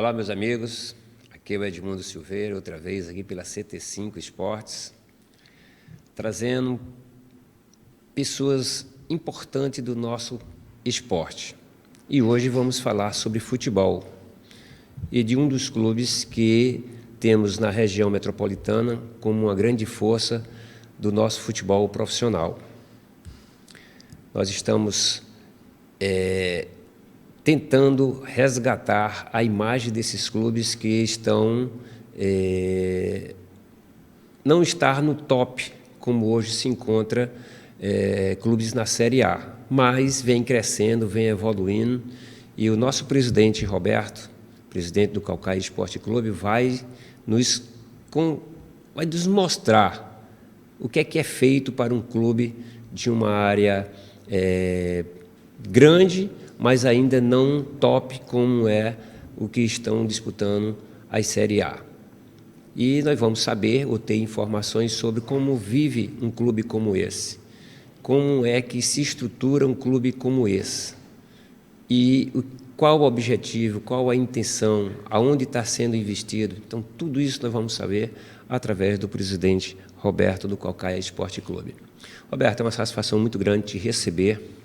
Olá, meus amigos. Aqui é o Edmundo Silveira, outra vez aqui pela CT5 Esportes, trazendo pessoas importantes do nosso esporte. E hoje vamos falar sobre futebol e de um dos clubes que temos na região metropolitana como uma grande força do nosso futebol profissional. Nós estamos tentando resgatar a imagem desses clubes que estão não estar no top, como hoje se encontra clubes na Série A, mas vem crescendo, vem evoluindo, e o nosso presidente Roberto, presidente do Caucaia Esporte Clube, vai nos mostrar o que é feito para um clube de uma área grande, mas ainda não top como é o que estão disputando a Série A. E nós vamos saber ou ter informações sobre como vive um clube como esse, como é que se estrutura um clube como esse, e qual o objetivo, qual a intenção, aonde está sendo investido. Então, tudo isso nós vamos saber através do presidente Roberto do Caucaia Esporte Clube. Roberto, é uma satisfação muito grande te receber.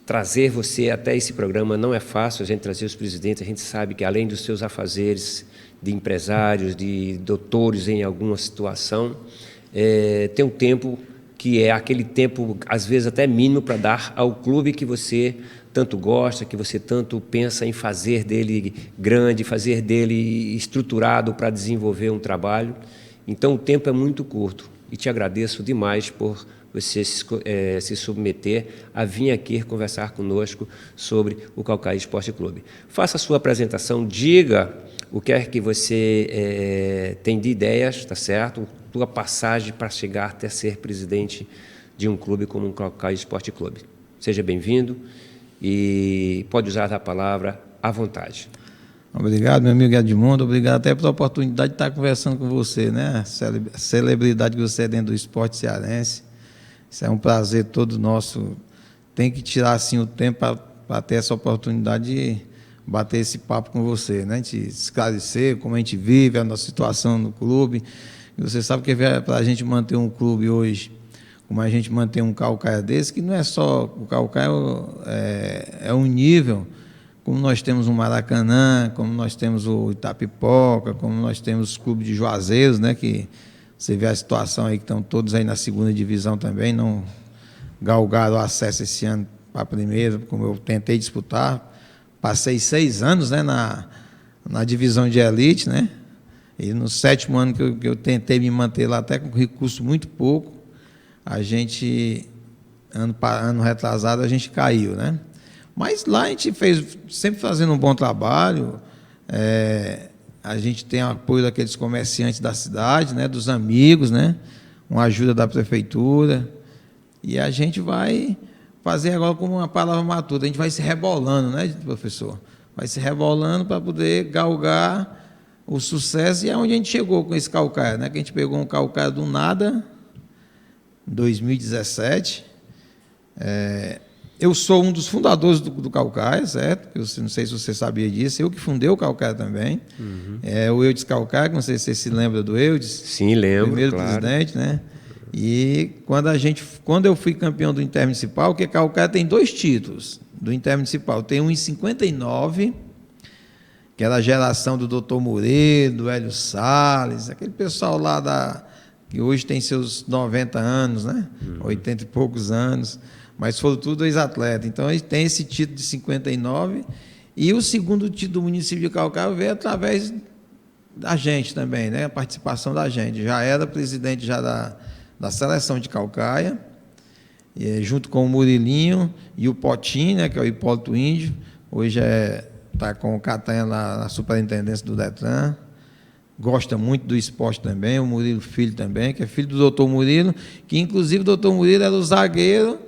Trazer você até esse programa não é fácil, a gente trazer os presidentes, a gente sabe que além dos seus afazeres de empresários, de doutores em alguma situação, tem um tempo que é aquele tempo, às vezes até mínimo, para dar ao clube que você tanto gosta, que você tanto pensa em fazer dele grande, fazer dele estruturado para desenvolver um trabalho. Então o tempo é muito curto e te agradeço demais por você se submeter a vir aqui conversar conosco sobre o Caucaia Esporte Clube. Faça a sua apresentação, diga o que é que você tem de ideias, tá certo? Tua passagem para chegar até ser presidente de um clube como o Caucaia Esporte Clube. Seja bem-vindo e pode usar a palavra à vontade. Obrigado, meu amigo Edmundo, obrigado até pela oportunidade de estar conversando com você, né? A celebridade que você é dentro do esporte cearense. Isso é um prazer todo nosso. Tem que tirar assim o tempo para ter essa oportunidade de bater esse papo com você, né? De esclarecer como a gente vive, a nossa situação no clube. E você sabe que para a gente manter um clube hoje, como a gente mantém um Caucaia desse, que não é só o Caucaia, é um nível, como nós temos o Maracanã, como nós temos o Itapipoca, como nós temos os clubes de Juazeiros, né? Que você vê a situação aí que estão todos aí na segunda divisão também, não galgaram o acesso esse ano para a primeira, como eu tentei disputar. Passei 6 anos, né, na divisão de elite, né? E no 7º ano que eu tentei me manter lá, até com recurso muito pouco, a gente, ano retrasado, a gente caiu, né? Mas lá a gente fez, sempre fazendo um bom trabalho. A gente tem o apoio daqueles comerciantes da cidade, né, dos amigos, né, uma ajuda da prefeitura. E a gente vai fazer agora como uma palavra matuta, a gente vai se rebolando, né, professor? Vai se rebolando para poder galgar o sucesso, e é onde a gente chegou com esse Caucaia, né? Que a gente pegou um Caucaia do nada, em 2017. Eu sou um dos fundadores do Caucaia, certo? Eu não sei se você sabia disso. Eu que fundei o Caucaia também. Uhum. O Eudes Caucaia, não sei se você se lembra do Eudes. Sim, lembro, primeiro claro. Presidente, né? E quando eu fui campeão do Intermunicipal, porque Caucaia tem 2 títulos do Intermunicipal. Tem um em 59, que era a geração do Dr. Moreira, do Hélio Salles, aquele pessoal lá que hoje tem seus 90 anos, né? 80 e poucos anos. Mas foram tudo ex-atletas. Então, a gente tem esse título de 59, e o segundo título do município de Caucaia veio através da gente também, né? A participação da gente. Já era presidente já da seleção de Caucaia, junto com o Murilinho e o Potinho, né? Que é o Hipólito Índio. Hoje está com o Catanha na superintendência do Detran. Gosta muito do esporte também. O Murilo Filho também, que é filho do doutor Murilo, que inclusive o doutor Murilo era o zagueiro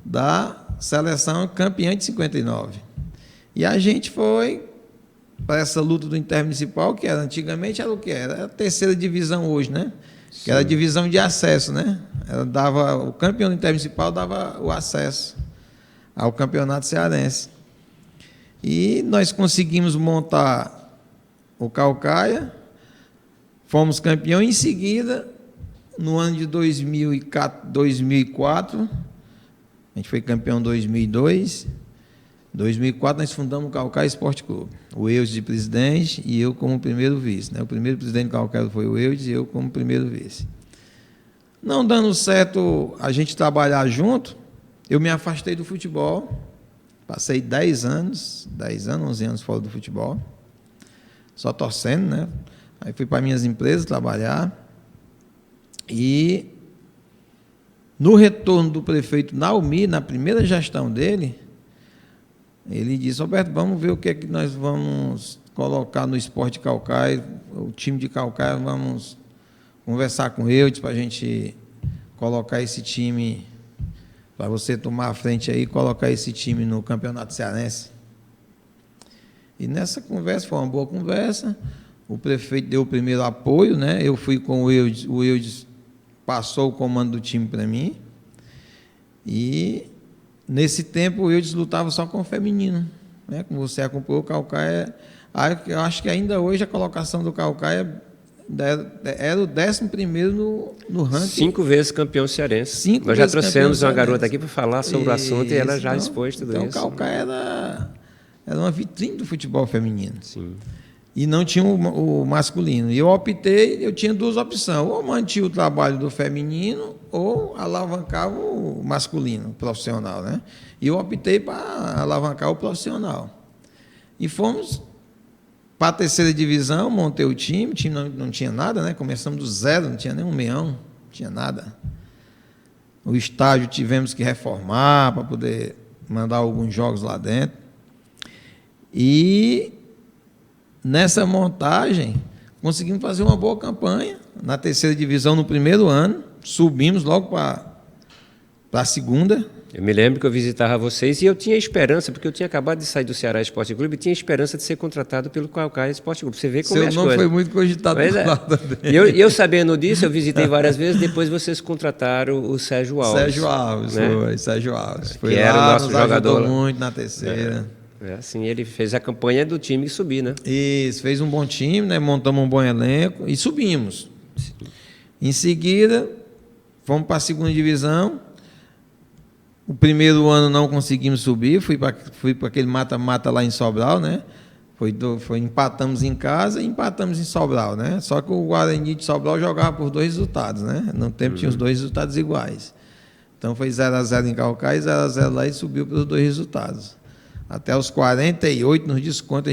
da seleção campeã de 59. E a gente foi para essa luta do Intermunicipal, que antigamente era o que era a 3ª divisão hoje, né? Sim. Que era a divisão de acesso, né? O campeão do Intermunicipal dava o acesso ao campeonato cearense. E nós conseguimos montar o Caucaia, fomos campeão. Em seguida, no ano de 2004, a gente foi campeão em 2002. Em 2004, nós fundamos o Caucaia Esporte Clube. O Eudes de presidente e eu como primeiro vice, né? O primeiro presidente do Caucaia foi o Eudes e eu como primeiro vice. Não dando certo a gente trabalhar junto, eu me afastei do futebol. Passei 10 anos, 11 anos fora do futebol, só torcendo, né? Aí fui para minhas empresas trabalhar. E no retorno do prefeito Naumi, na primeira gestão dele, ele disse: Roberto, vamos ver o que é que nós vamos colocar no Esporte Caucaia, o time de Caucaia, vamos conversar com ele para a gente colocar esse time, para você tomar a frente aí e colocar esse time no Campeonato Cearense. E nessa conversa, foi uma boa conversa, o prefeito deu o primeiro apoio, né? Eu fui com o Eudes passou o comando do time para mim, e nesse tempo o Eudes lutava só com o feminino, né? Como você acompanhou, o Caucaia, eu acho que ainda hoje a colocação do Caucaia era o 11º no ranking. 5 vezes campeão cearense. Nós já trouxemos uma garota aqui para falar sobre o assunto e ela já expôs tudo isso. Então o Caucaia era uma vitrine do futebol feminino. Sim. E não tinha o masculino. E eu tinha duas opções: ou mantinha o trabalho do feminino ou alavancava o masculino, profissional, né? E eu optei para alavancar o profissional. E fomos para a terceira divisão, montei o time não tinha nada, né? Começamos do zero, não tinha nem um meião, não tinha nada. O estádio tivemos que reformar para poder mandar alguns jogos lá dentro. E nessa montagem, conseguimos fazer uma boa campanha. Na terceira divisão, no primeiro ano, subimos logo para a segunda. Eu me lembro que eu visitava vocês e eu tinha esperança, porque eu tinha acabado de sair do Ceará Esporte Clube, e tinha esperança de ser contratado pelo Caucaia Esporte Clube. Você vê como é as coisas. Seu nome foi muito cogitado por lá também. E eu sabendo disso, eu visitei várias vezes, depois vocês contrataram o Sérgio Alves. Sérgio Alves, né? Sérgio Alves. Foi que era o nosso jogador. Ajudou muito na terceira. Assim, ele fez a campanha do time subir, né? Isso, fez um bom time, né? Montamos um bom elenco e subimos. Sim. Em seguida, fomos para a segunda divisão. O primeiro ano não conseguimos subir, fui para aquele mata-mata lá em Sobral, né? Empatamos em casa e empatamos em Sobral, né? Só que o Guarani de Sobral jogava por 2 resultados, né? No tempo tinha os 2 resultados iguais. Então foi 0-0 em Caucaia, 0-0 lá e subiu pelos 2 resultados. Até os 48, nos descontos,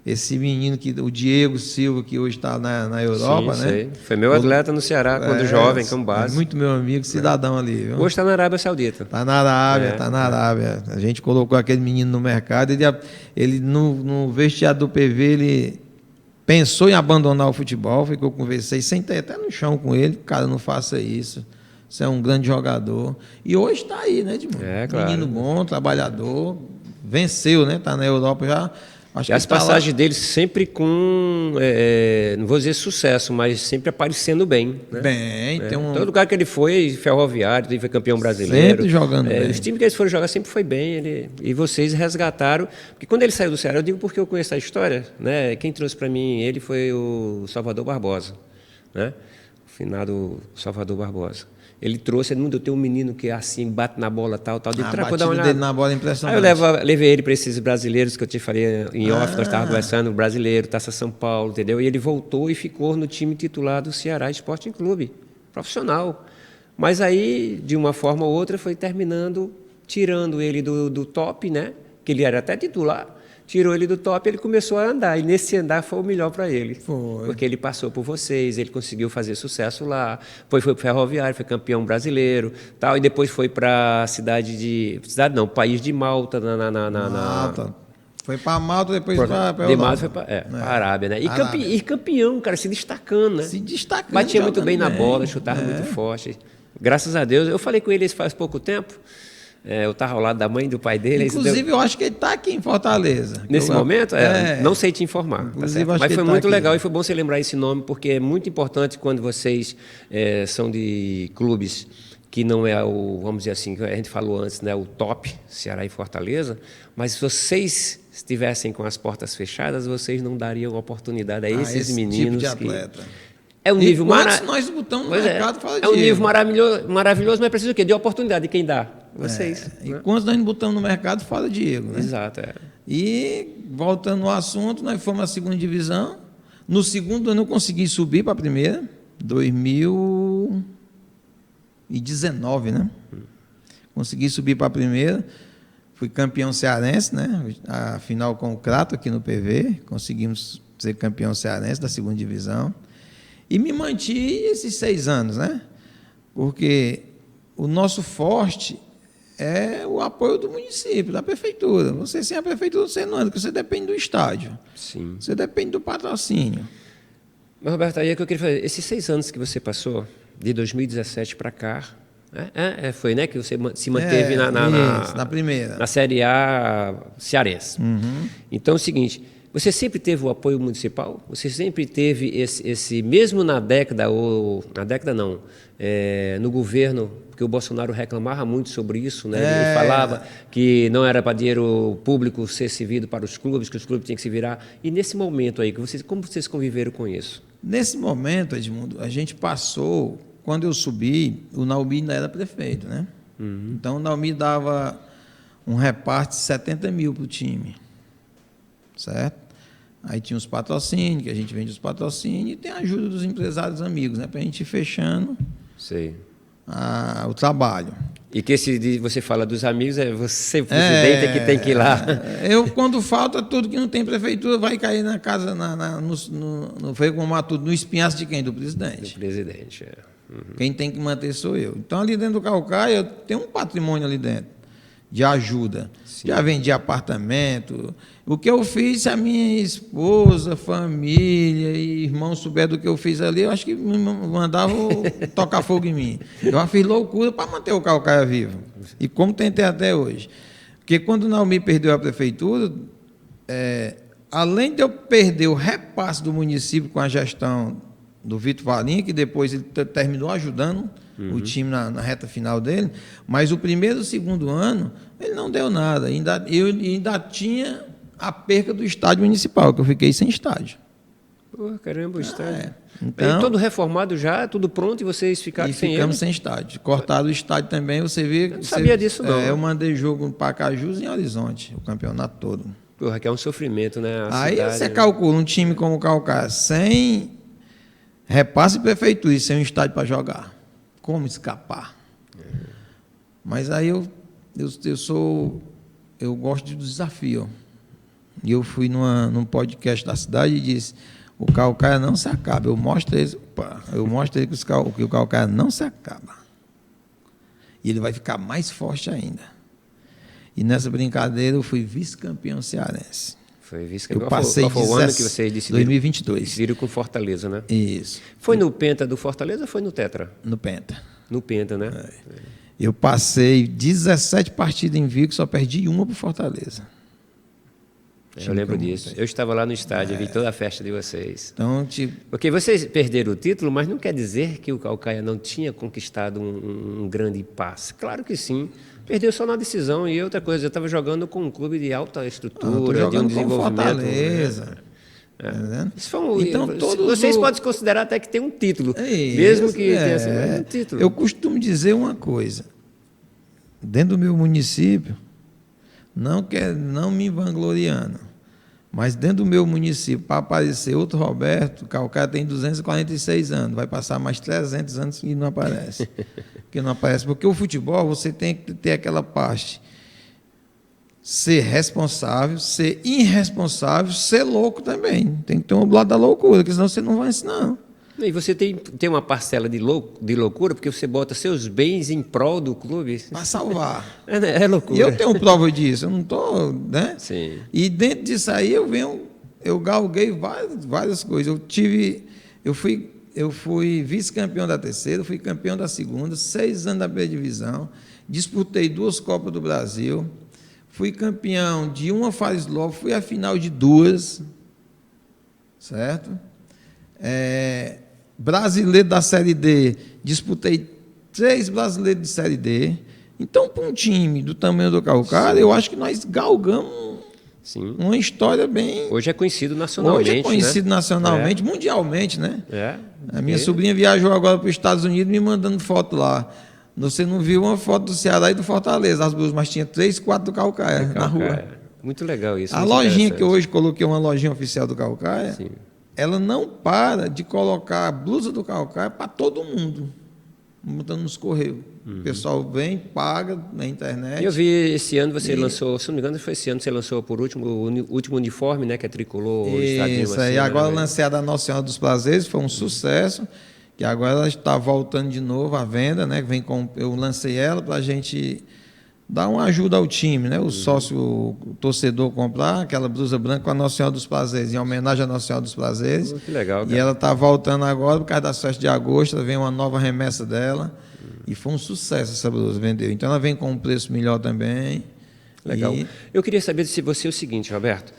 esse menino, o Diego Silva, que hoje está na Europa, sim, né? Sei. Foi meu atleta no Ceará, quando jovem, como base. Muito meu amigo, cidadão ali. Viu? Hoje está na Arábia Saudita. Está na Arábia. A gente colocou aquele menino no mercado, ele no vestiário do PV, ele pensou em abandonar o futebol, eu conversei, sentei até no chão com ele: cara, não faça isso. Você é um grande jogador. E hoje está aí, né, Edmundo? Claro. Menino bom, trabalhador, venceu, né? Está na Europa já. E as passagens dele sempre com, não vou dizer sucesso, mas sempre aparecendo bem. Né? Bem, todo lugar que ele foi, Ferroviário, ele foi campeão brasileiro. Sempre jogando bem. Os times que eles foram jogar sempre foi bem. E vocês resgataram. Porque quando ele saiu do Ceará, eu digo porque eu conheço a história, né? Quem trouxe para mim ele foi o Salvador Barbosa, né? O finado Salvador Barbosa. Ele trouxe, eu tenho um menino que é assim, bate na bola, tal. A batida dele na bola é impressionante. Aí eu levei ele para esses brasileiros que eu te falei em off, nós estávamos conversando, brasileiro, Taça São Paulo, entendeu? E ele voltou e ficou no time titular do Ceará Esporte Clube, profissional. Mas aí, de uma forma ou outra, foi terminando, tirando ele do top, né? Que ele era até titular. Tirou ele do top, ele começou a andar. E nesse andar foi o melhor para ele. Foi. Porque ele passou por vocês, ele conseguiu fazer sucesso lá. Foi para o Ferroviário, foi campeão brasileiro. Tal, e depois foi para o país de Malta. Malta. Foi para Malta, depois para de Malta foi para a Arábia, né? E campeão, cara, se destacando, né? Se destacando. Batia muito bem na bola, chutava muito forte. Graças a Deus. Eu falei com ele faz pouco tempo. Eu estava ao lado da mãe e do pai dele. Inclusive, eu acho que ele está aqui em Fortaleza. Nesse momento? Não sei te informar. Tá, mas foi muito legal e foi bom você lembrar esse nome, porque é muito importante quando vocês são de clubes que não é o, vamos dizer assim, que a gente falou antes, né, o top, Ceará e Fortaleza, mas se vocês estivessem com as portas fechadas, vocês não dariam oportunidade a esses esse meninos tipo de atleta. É um nível maravilhoso. Nós botamos no mercado, fala é um nível maravilhoso, mas precisa o quê? De oportunidade de quem dá? Vocês. E quando nós botamos no mercado, fala Diego. Né? Exato. E, voltando ao assunto, nós fomos à segunda divisão. No segundo ano eu consegui subir para a primeira, 2019, né? Consegui subir para a primeira. Fui campeão cearense, né? A final com o Crato aqui no PV. Conseguimos ser campeão cearense da segunda divisão. E me mantive esses 6 anos, né? Porque o nosso forte é o apoio do município, da prefeitura. Você sem a prefeitura você não anda, porque você depende do estádio. Sim. Você depende do patrocínio. Mas, Roberto, aí é que eu queria fazer. Esses 6 anos que você passou, de 2017 para cá, foi, né, que você se manteve na primeira. Na Série A cearense. Uhum. Então é o seguinte, você sempre teve o apoio municipal? Você sempre teve esse mesmo na década, ou na década não, no governo, porque o Bolsonaro reclamava muito sobre isso, né? Ele falava que não era para dinheiro público ser servido para os clubes, que os clubes tinham que se virar. E nesse momento aí, como vocês conviveram com isso? Nesse momento, Edmundo, a gente passou, quando eu subi, o Naumi ainda era prefeito, né? Uhum. Então o Naumi dava um reparto de 70 mil para o time. Certo? Aí tinha os patrocínios, que a gente vende os patrocínios, e tem a ajuda dos empresários amigos, né? Para a gente ir fechando o trabalho. E que você fala dos amigos, é você, o presidente, que tem que ir lá. Quando falta tudo que não tem prefeitura, vai cair na casa, no espinhaço de quem? Do presidente. Do presidente, Uhum. Quem tem que manter sou eu. Então, ali dentro do Caucaia, eu tenho um patrimônio ali dentro de ajuda. Sim. Já vendi apartamento. O que eu fiz, se a minha esposa, família e irmão souber do que eu fiz ali, eu acho que me mandavam tocar fogo em mim. Eu fiz loucura para manter o Caucaia vivo. E como tentei até hoje. Porque quando o Naumi perdeu a prefeitura, além de eu perder o repasse do município com a gestão do Vitor Valinha, que depois ele terminou ajudando o time na reta final dele, mas o primeiro e o segundo ano ele não deu nada. Eu ainda tinha a perca do estádio municipal, que eu fiquei sem estádio. Pô, caramba, o estádio. Então, todo reformado já, tudo pronto, e vocês ficaram sem ele? Ficamos sem estádio. Cortaram o estádio também, você vê... Eu não sabia disso, não. Eu mandei jogo para Pacajus e em Horizonte, o campeonato todo. Porra, que é um sofrimento, né? Aí você calcula um time como o Caucaia, sem repasse de prefeitura e sem um estádio para jogar. Como escapar? Mas aí eu gosto do desafio. E eu fui num podcast da cidade e disse: o Caucaia não se acaba. Eu mostro ele que o Caucaia não se acaba. E ele vai ficar mais forte ainda. E nessa brincadeira eu fui vice-campeão cearense. Foi vice-campeão. Eu passei qual foi o ano que vocês decidiram? 2022. Decidiram com Fortaleza, né? Isso. Foi no Penta do Fortaleza ou foi no Tetra? No Penta. No Penta, né? Eu passei 17 partidas invicto, só perdi uma para o Fortaleza. Eu lembro disso. Eu estava lá no estádio, vi toda a festa de vocês. Então, porque vocês perderam o título, mas não quer dizer que o Caucaia não tinha conquistado um grande passe. Claro que sim. Perdeu só na decisão. E outra coisa, eu estava jogando com um clube de alta estrutura, de um desenvolvimento. Fortaleza. Isso foi então, vocês podem considerar até que tem um título. Mesmo que tenha um título. Eu costumo dizer uma coisa. Dentro do meu município, não me vangloriando, mas dentro do meu município, para aparecer outro Roberto, o Caucaia tem 246 anos, vai passar mais 300 anos e não aparece. Porque o futebol, você tem que ter aquela parte, ser responsável, ser irresponsável, ser louco também. Tem que ter um lado da loucura, porque senão você não vai ensinar. E você tem uma parcela de loucura, porque você bota seus bens em prol do clube. Para salvar. É loucura. E eu tenho prova disso, eu não estou, né? Sim. E dentro disso aí eu galguei várias coisas. Eu fui vice-campeão da terceira, fui campeão da segunda, 6 anos da primeira divisão, disputei 2 Copas do Brasil, fui campeão de uma Fares Lopes, fui à final de 2, certo? Brasileiro da Série D, disputei 3 brasileiros de Série D. Então, para um time do tamanho do Caucária, eu acho que nós galgamos uma história bem... Hoje é conhecido nacionalmente, Hoje é conhecido nacionalmente, mundialmente, né? A minha sobrinha viajou agora para os Estados Unidos me mandando foto lá. Você não viu uma foto do Ceará e do Fortaleza, as duas, mas tinha 3, 4 do Caucaia na rua. Muito legal isso. A lojinha que eu hoje coloquei, uma lojinha oficial do Caucaia, ela não para de colocar a blusa do Caucaia para todo mundo, botando nos correios. O pessoal vem, paga na internet. Eu vi esse ano você lançou, se não me engano, foi esse ano que você lançou por último o último uniforme, né, que é tricolor. Isso, assim, e agora lancei a da Nossa Senhora dos Prazeres, foi um sucesso. Que agora ela está voltando de novo à venda, né? Eu lancei ela para a gente dar uma ajuda ao time, né? O sócio, o torcedor comprar aquela blusa branca com a Nossa Senhora dos Prazeres, em homenagem à Nossa Senhora dos Prazeres. Que legal, cara. E ela está voltando agora por causa das festas de agosto, vem uma nova remessa dela. E foi um sucesso essa blusa, vendeu. Então ela vem com um preço melhor também. Legal. Eu queria saber se você é o seguinte, Roberto.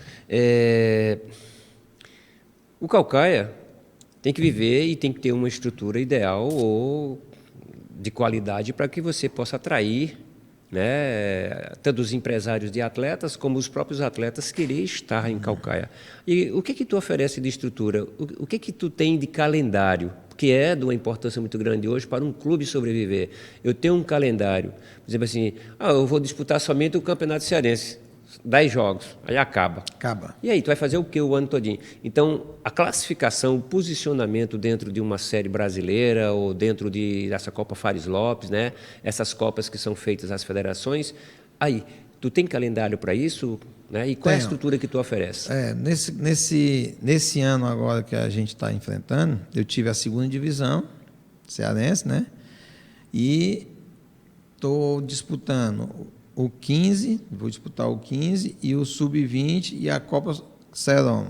O Caucaia tem que viver e tem que ter uma estrutura ideal ou de qualidade para que você possa atrair, né, tanto os empresários de atletas como os próprios atletas querer estar em Caucaia. E o que tu oferece de estrutura? O que tu tem de calendário? Que é de uma importância muito grande hoje para um clube sobreviver. Eu tenho um calendário, por exemplo assim, eu vou disputar somente o Campeonato Cearense. 10 jogos, aí acaba. E aí, tu vai fazer o que o ano todinho? Então, a classificação, o posicionamento dentro de uma série brasileira ou dentro dessa Copa Fares Lopes, né? Essas copas que são feitas às federações, aí, tu tem calendário para isso? Né? E qual é a estrutura que tu oferece? Nesse ano agora que a gente está enfrentando, eu tive a 2ª divisão cearense, né? E estou disputando o 15, vou disputar o 15 e o Sub-20 e a Copa Serão.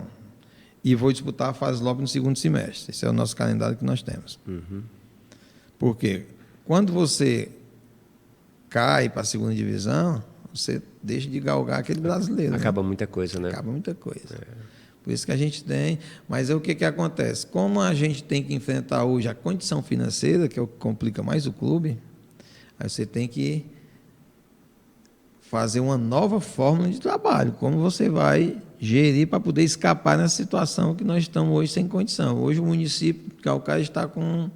E vou disputar a fase Lopes no segundo semestre. Esse é o nosso calendário que nós temos. Porque quando você cai para a 2ª divisão, você deixa de galgar aquele brasileiro. Acaba muita coisa, né? Acaba muita coisa. Por isso que a gente tem... Mas o que acontece? Como a gente tem que enfrentar hoje a condição financeira, que é o que complica mais o clube, aí você tem que fazer uma nova fórmula de trabalho, como você vai gerir para poder escapar nessa situação que nós estamos hoje sem condição. Hoje o município de Caucaia está com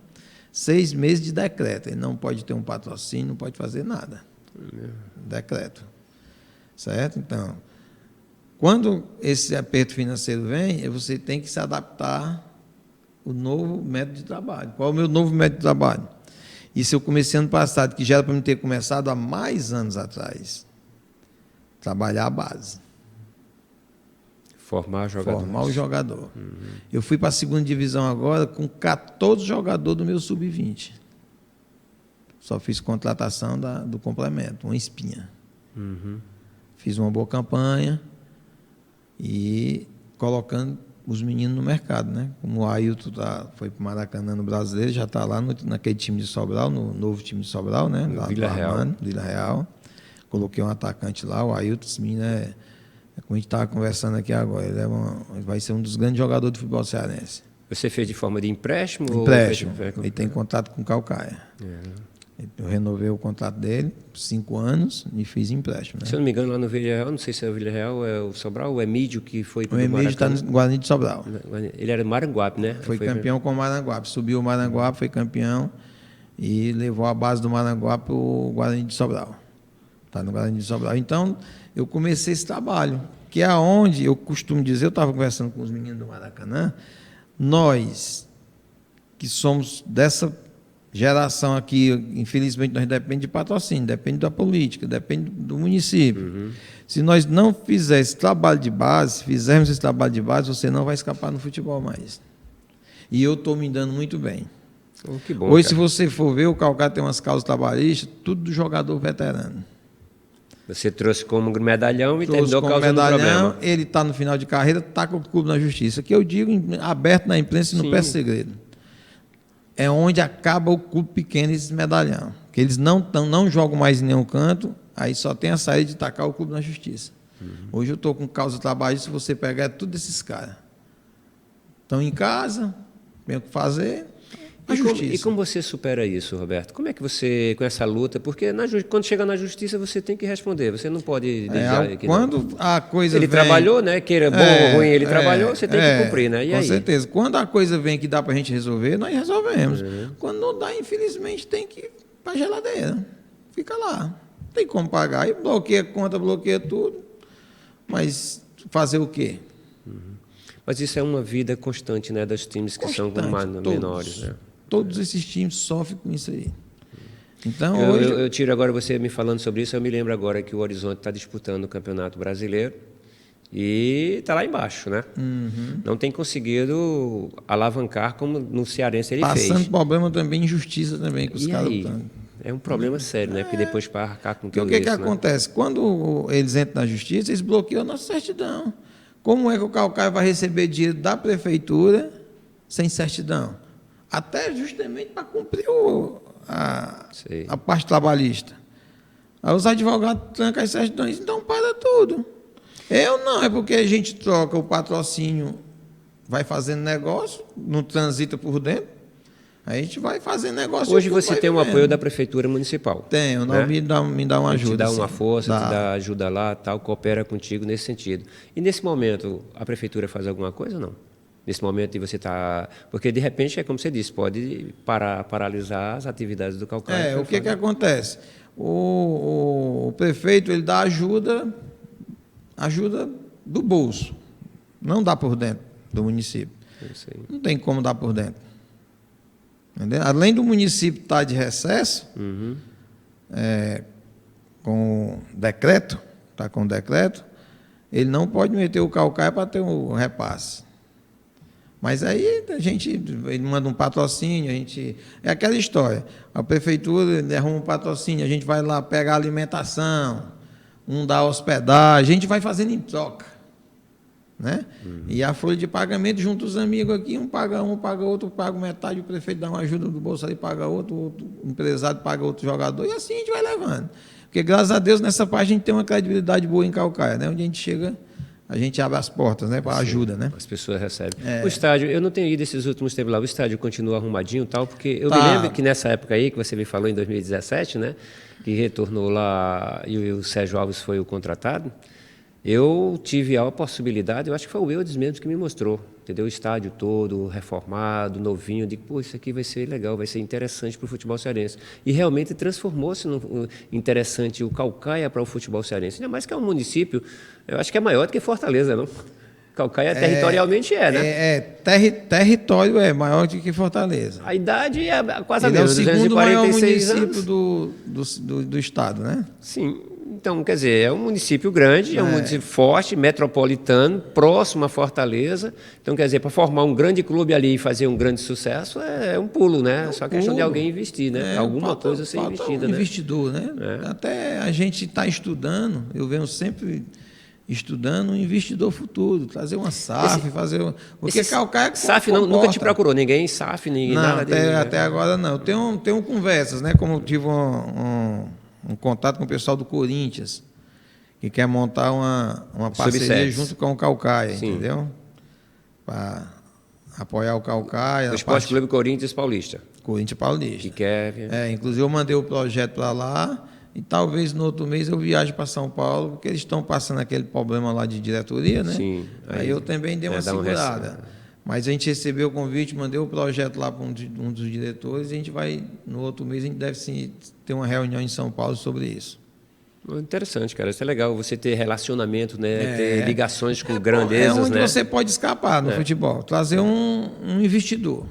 6 meses de decreto, ele não pode ter um patrocínio, não pode fazer nada. Decreto. Certo? Então, quando esse aperto financeiro vem, você tem que se adaptar ao novo método de trabalho. Qual é o meu novo método de trabalho? Isso eu comecei ano passado, que já era para me ter começado há mais anos atrás. Trabalhar a base. Formar o jogador. Eu fui para a 2ª divisão agora com 14 jogadores do meu Sub-20. Só fiz contratação do complemento, uma espinha. Fiz uma boa campanha e colocando os meninos no mercado, né? Como o Ailton foi para o Maracanã no Brasileiro, já está lá naquele time de Sobral, no novo time de Sobral, né? Lá Vila Real. Coloquei um atacante lá, o Ailton, esse menino como a gente estava conversando aqui agora, ele vai ser um dos grandes jogadores do futebol cearense. Você fez de forma de empréstimo? Empréstimo. Ele tem contrato com o Caucaia. Eu renovei o contrato dele, 5 anos, e fiz empréstimo. Né? Se eu não me engano, lá no Vila Real, não sei se é o Vila Real ou é o Sobral, ou é Emílio que foi para o Emílio está no Guarani de Sobral. Ele era Maranguape, né? Foi campeão com o Maranguape. Subiu o Maranguape, foi campeão e levou a base do Maranguape para o Guarani de Sobral. Está no Guarani de Sobral. Então, eu comecei esse trabalho, que é onde eu costumo dizer, eu estava conversando com os meninos do Maracanã, nós que somos dessa geração aqui, infelizmente, nós dependemos de patrocínio, depende da política, depende do município. Se nós não fizermos esse trabalho de base, você não vai escapar no futebol mais. E eu estou me dando muito bem. Que bom, hoje, cara. Se você for ver, o Caucaia tem umas causas trabalhistas, tudo do jogador veterano. Você trouxe como medalhão e terminou causando problema. Ele está no final de carreira, está com o clube na justiça. Que eu digo aberto na imprensa e não peço segredo. É onde acaba o clube pequeno esses medalhão. Que eles não jogam mais em nenhum canto, aí só tem a saída de tacar o clube na justiça. Hoje eu estou com causa trabalhista, se você pegar tudo desses caras. Estão em casa, tem o que fazer. a justiça. E como você supera isso, Roberto? Como é que você, com essa luta, porque quando chega na justiça você tem que responder, você não pode deixar que quando não. a coisa Ele vem, trabalhou, né? Queira bom ou ruim, ele trabalhou, você tem que cumprir, né? E com aí? certeza. Quando a coisa vem que dá para a gente resolver, nós resolvemos. Quando não dá, infelizmente, tem que ir para a geladeira. Fica lá. Não tem como pagar. Aí bloqueia a conta, bloqueia tudo. Mas fazer o quê? Mas isso é uma vida constante, né? Dos times que são menores, né? Todos esses times sofrem com isso aí. Então, eu tiro agora você me falando sobre isso, eu me lembro agora que o Horizonte está disputando o Campeonato Brasileiro e está lá embaixo, né? Não tem conseguido alavancar como no Cearense ele fez. Passando problema também, injustiça também com os caras. É um problema sério, né? Porque depois para arcar com tudo o que isso, acontece? Quando eles entram na justiça, eles bloqueiam a nossa certidão. Como é que o Caucaia vai receber dinheiro da prefeitura sem certidão? Até justamente para cumprir a parte trabalhista. Aí os advogados trancam as certidões, então para tudo. Eu não, é porque a gente troca o patrocínio, vai fazendo negócio, não transita por dentro, a gente vai fazendo negócio. Hoje você tem um apoio da Prefeitura Municipal. Tenho, né? me dá uma ajuda. Te dá uma sim. força, te dá ajuda lá, tal, coopera contigo nesse sentido. E nesse momento, a Prefeitura faz alguma coisa ou não? Nesse momento de você está... Porque, de repente, é como você disse, pode paralisar as atividades do Caucaia. O que acontece? O prefeito ele dá ajuda do bolso. Não dá por dentro do município. Não tem como dar por dentro. Entendeu? Além do município estar de recesso, com decreto, está com decreto, ele não pode meter o Caucaia para ter o repasse. Mas aí ele manda um patrocínio, é aquela história. A prefeitura arruma um patrocínio, a gente vai lá pegar alimentação, um dá hospedagem, a gente vai fazendo em troca. Né? E a folha de pagamento, junto os amigos aqui, um paga outro, paga metade, o prefeito dá uma ajuda do bolso ali, paga outro empresário paga outro jogador, e assim a gente vai levando. Porque, graças a Deus, nessa parte a gente tem uma credibilidade boa em Caucaia, né? Onde a gente chega, a gente abre as portas, né? Para ajuda, né? As pessoas recebem. O estádio, eu não tenho ido esses últimos tempos lá, o estádio continua arrumadinho e tal, porque eu me lembro que nessa época aí, que você me falou em 2017, né? Que retornou lá e o Sérgio Alves foi o contratado. Eu tive a possibilidade, eu acho que foi o Eudes mesmo que me mostrou, entendeu? O estádio todo reformado, novinho, eu digo, pô, isso aqui vai ser legal, vai ser interessante para o futebol cearense. E realmente transformou-se no interessante o Caucaia para o futebol cearense. Ainda mais que é um município, eu acho que é maior do que Fortaleza, não? Caucaia territorialmente né? Território é maior do que Fortaleza. A idade é quase a mesma, 246 anos. Ele é o segundo maior município do estado, né? Sim. Então, quer dizer, é um município grande, é um município forte, metropolitano, próximo à Fortaleza. Então, quer dizer, para formar um grande clube ali e fazer um grande sucesso é um pulo, né? Só questão de alguém investir, né? Alguma coisa ser investida, né? Investidor, né? Até a gente está estudando, eu venho sempre estudando um investidor futuro, trazer uma SAF, porque Caucaia SAF nunca te procurou, ninguém SAF, ninguém nada dele. Até agora não. Eu tenho conversas, né? Como eu tive um contato com o pessoal do Corinthians, que quer montar uma parceria junto com o Caucaia, entendeu? Para apoiar o Caucaia. O Esporte Clube Corinthians Paulista. Corinthians Paulista. Que quer... inclusive eu mandei o projeto para lá e talvez no outro mês eu viaje para São Paulo, porque eles estão passando aquele problema lá de diretoria, né? Sim. Aí eu também dei uma segurada. Mas a gente recebeu o convite, mandei o projeto lá para um dos diretores e a gente vai, no outro mês, a gente deve sim, ter uma reunião em São Paulo sobre isso. Interessante, cara. Isso é legal, você ter relacionamento, né? Ter ligações com grandezas. É onde né? você pode escar no futebol, trazer um investidor.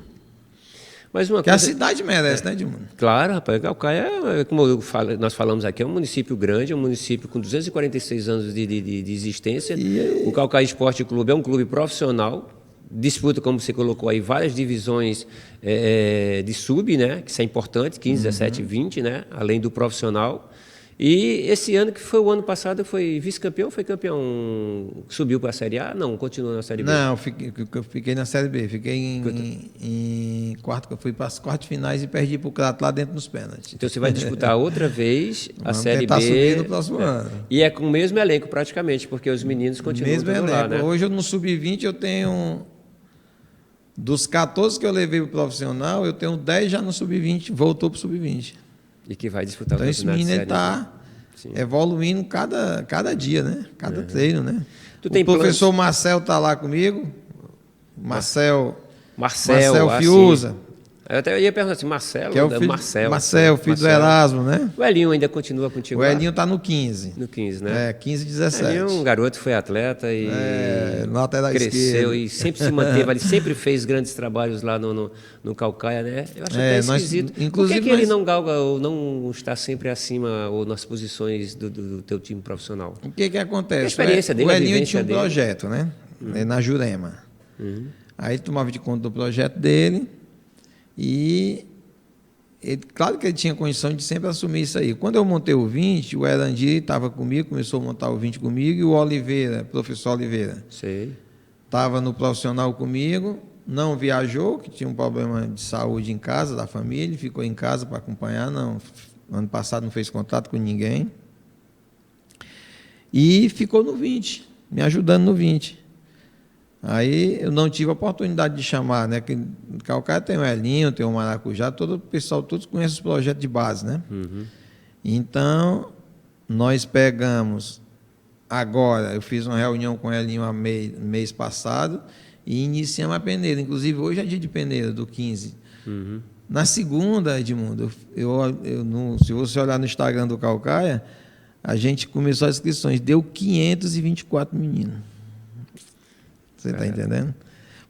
Mas uma que coisa... a cidade merece, né, Edmundo? Claro, rapaz. Caucaia, como nós falamos aqui, é um município grande, é um município com 246 anos de existência. O Caucaia Esporte Clube é um clube profissional, disputa, como você colocou aí, várias divisões de sub, né? Que isso é importante, 15, 17, 20, né? Além do profissional. E esse ano, que foi o ano passado, foi vice-campeão, foi campeão, subiu para a Série A? Não, continua na Série B. Não, eu fiquei na Série B, fiquei em quarto, fui para as quartas finais e perdi para o Crato lá dentro nos pênaltis. Então você vai disputar outra vez a Série B. Vamos tentar subir no próximo ano. E é com o mesmo elenco praticamente, porque os meninos continuam lá, né? Hoje no sub-20 eu tenho Dos 14 que eu levei para o profissional, eu tenho 10 já no sub-20, voltou para o sub-20. E que vai disputar Então, o esse campeonato menino cearense. está evoluindo cada dia, né? Cada treino, né? Tu O tem professor planos? Marcel está lá comigo. Marcel Marcel, Fiuza, assim. Eu até ia perguntar assim, Marcelo, que é o filho, Marcel, filho do Erasmo, né? O Elinho ainda continua contigo O lá? Elinho está no 15. No 15, né? 15 e Elinho é 17. um garoto, foi atleta e lateral cresceu esquerdo. e sempre se manteve ali, sempre fez grandes trabalhos lá no Calcaia, né? Eu acho até esquisito. Por que ele não galga ou não está sempre acima ou nas posições do teu time profissional? O que acontece? A experiência dele, o a Elinho vivência tinha um dele. projeto, né? Na Jurema. Aí ele tomava de conta do projeto dele e claro que ele tinha condição de sempre assumir isso aí. Quando eu montei o 20, o Erandi estava comigo, começou a montar o 20 comigo, e o Oliveira, professor Oliveira, Sei. estava no profissional comigo, não viajou, que tinha um problema de saúde em casa, da família, ficou em casa para acompanhar, não. Ano passado não fez contato com ninguém. E ficou no 20, me ajudando no 20. Aí eu não tive a oportunidade de chamar, né? Que no Calcaia tem o Elinho, tem o Maracujá, todo o pessoal, todos conhecem os projetos de base, né? Então, nós pegamos agora, eu fiz uma reunião com o Elinho mês passado e iniciamos a peneira. Inclusive, hoje é dia de peneira, do 15. Na segunda, Edmundo, se você olhar no Instagram do Calcaia, a gente começou as inscrições, deu 524 meninos. Você está entendendo?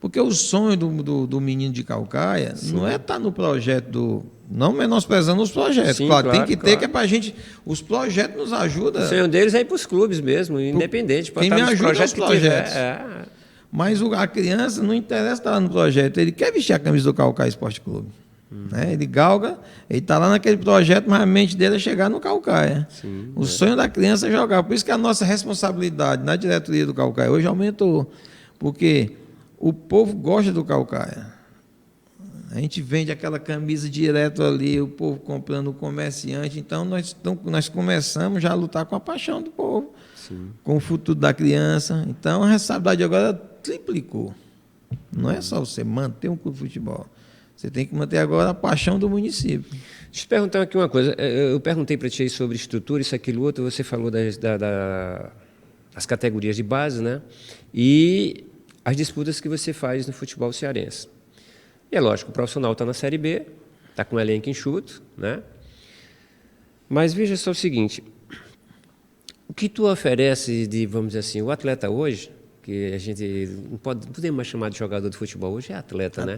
Porque o sonho do menino de Calcaia não é estar no projeto não menosprezando os projetos. Sim, claro, tem que ter, claro. que é para a gente. Os projetos nos ajudam. O sonho deles é ir para os clubes mesmo, independente. Quem me ajuda é os projetos. Que Mas a criança não interessa estar lá no projeto. Ele quer vestir a camisa do Calcaia Esporte Clube. Né? Ele galga, ele está lá naquele projeto, mas a mente dele é chegar no Calcaia. O sonho da criança é jogar. Por isso que a nossa responsabilidade na diretoria do Calcaia hoje aumentou. Porque o povo gosta do Calcaia. A gente vende aquela camisa direto ali, o povo comprando o comerciante. Então, nós começamos já a lutar com a paixão do povo, com o futuro da criança. Então, a responsabilidade agora triplicou. Não é só você manter um clube de futebol. Você tem que manter agora a paixão do município. Deixa eu te perguntar aqui uma coisa. Eu perguntei para ti sobre estrutura, isso, aquilo, outro. Você falou das categorias de base, né? E as disputas que você faz no futebol cearense. E é lógico, o profissional está na Série B, está com o elenco enxuto, né? Mas veja só o seguinte, o que tu oferece de, vamos dizer assim, o atleta hoje, que a gente não podemos mais chamar de jogador de futebol, hoje é atleta, né?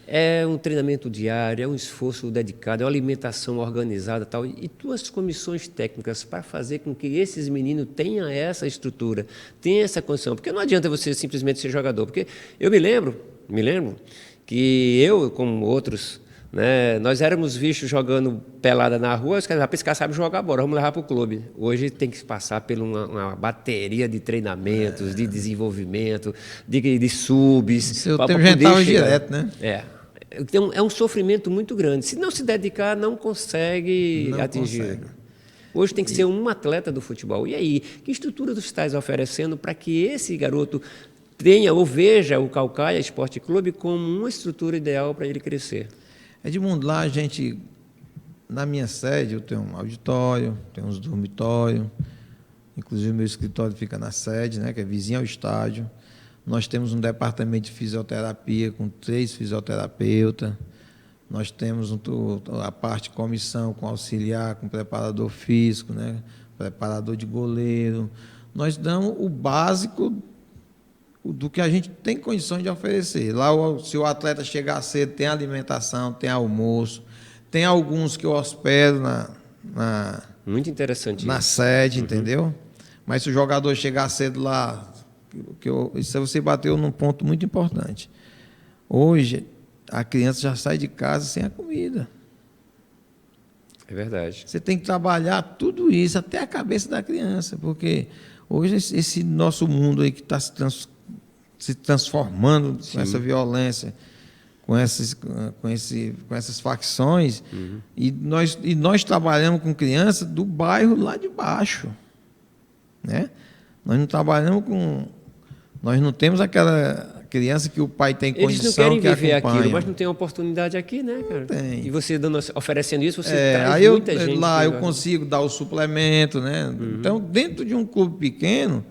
É um treinamento diário, é um esforço dedicado, é uma alimentação organizada e tal, e tuas comissões técnicas para fazer com que esses meninos tenham essa estrutura, tenham essa condição, porque não adianta você simplesmente ser jogador, porque eu me lembro que eu, como outros, né, nós éramos vistos jogando pelada na rua, os caras, esse cara sabe jogar bola, vamos levar para o clube. Hoje tem que passar por uma bateria de treinamentos, de desenvolvimento, de subs. Seu tempo já estava direto, né? Então, é um sofrimento muito grande. Se não se dedicar, não consegue atingir. Hoje tem que ser um atleta do futebol. E aí, que estrutura tu estás oferecendo para que esse garoto tenha ou veja o Calcaia Esporte Clube como uma estrutura ideal para ele crescer? Edmundo, lá na minha sede, eu tenho um auditório, tenho uns dormitórios, inclusive meu escritório fica na sede, né, que é vizinho ao estádio. Nós temos um departamento de fisioterapia com 3 fisioterapeutas. Nós temos a parte de comissão com auxiliar, com preparador físico, né, preparador de goleiro. Nós damos o básico do que a gente tem condições de oferecer. Lá, se o atleta chegar cedo, tem alimentação, tem almoço, tem alguns que eu hospedo muito interessante na sede, entendeu? Mas se o jogador chegar cedo lá, isso você bateu num ponto muito importante. Hoje, a criança já sai de casa sem a comida. É verdade. Você tem que trabalhar tudo isso, até a cabeça da criança, porque hoje esse nosso mundo aí que está se transformando com essa violência, com essas facções, e nós trabalhamos com crianças do bairro lá de baixo, né? Nós não trabalhamos nós não temos aquela criança que o pai tem Eles condição, não querem que viver acompanha. aquilo, mas não tem oportunidade aqui, né, cara? Tem. E você oferecendo isso, você traz Aí muita gente. lá eu consigo dar o suplemento, né? Então, dentro de um clube pequeno,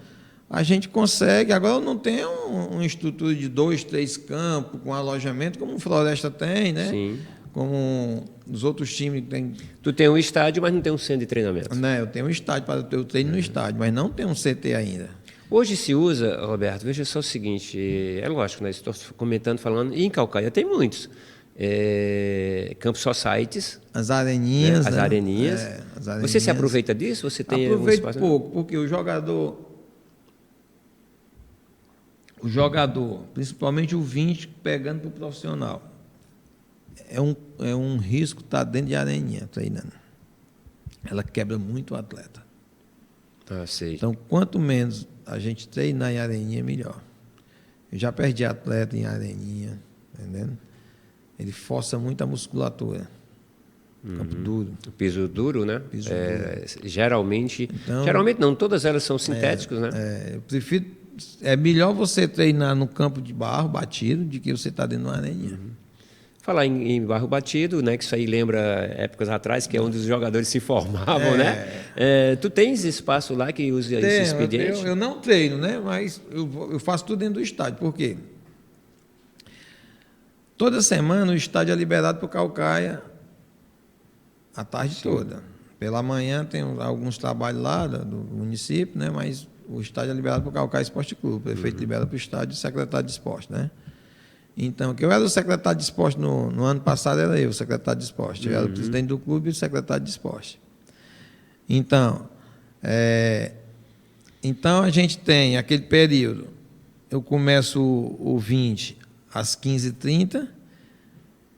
a gente consegue. Agora eu não tenho uma estrutura de 2, 3 campos com alojamento, como o Floresta tem, né? Sim. Como os outros times têm. Tu tem um estádio, mas não tem um centro de treinamento. Né? Eu tenho um estádio para eu treino no estádio, mas não tem um CT ainda. Hoje se usa, Roberto, veja só o seguinte, é lógico, né? Estou comentando, falando, e em Caucaia tem muitos. Campos societies, As areninhas. né? As né? areninhas. As areninhas. Você se aproveita disso? Você tem Aproveito algum espaço? pouco, porque o jogador, principalmente o 20, pegando para o profissional, é um risco estar dentro de areninha treinando. Ela quebra muito o atleta. Ah, sei. Então, quanto menos a gente treinar em areninha, melhor. Eu já perdi atleta em areninha, entendendo? Ele força muito a musculatura. Campo duro. O piso duro, né? Piso duro. Geralmente, Então, geralmente não, todas elas são sintéticos, né? Eu prefiro. É melhor você treinar no campo de barro batido do que você estar dentro de uma areninha. Falar em barro batido, né? Que isso aí lembra épocas atrás, que é onde os jogadores se formavam, né? Tu tens espaço lá que usa esse expediente? Eu não treino, né? Mas eu faço tudo dentro do estádio. Por quê? Toda semana o estádio é liberado para o Caucaia a tarde toda. Pela manhã tem alguns trabalhos lá do município, né? Mas o estádio é liberado para o Caucaia Esporte Clube. O prefeito libera para o estádio e o secretário de esporte, né? Então, que eu era o secretário de esporte no ano passado, era eu, o secretário de esporte. Eu era o presidente do clube e o secretário de esporte. Então, a gente tem aquele período. Eu começo o 20 às 15h30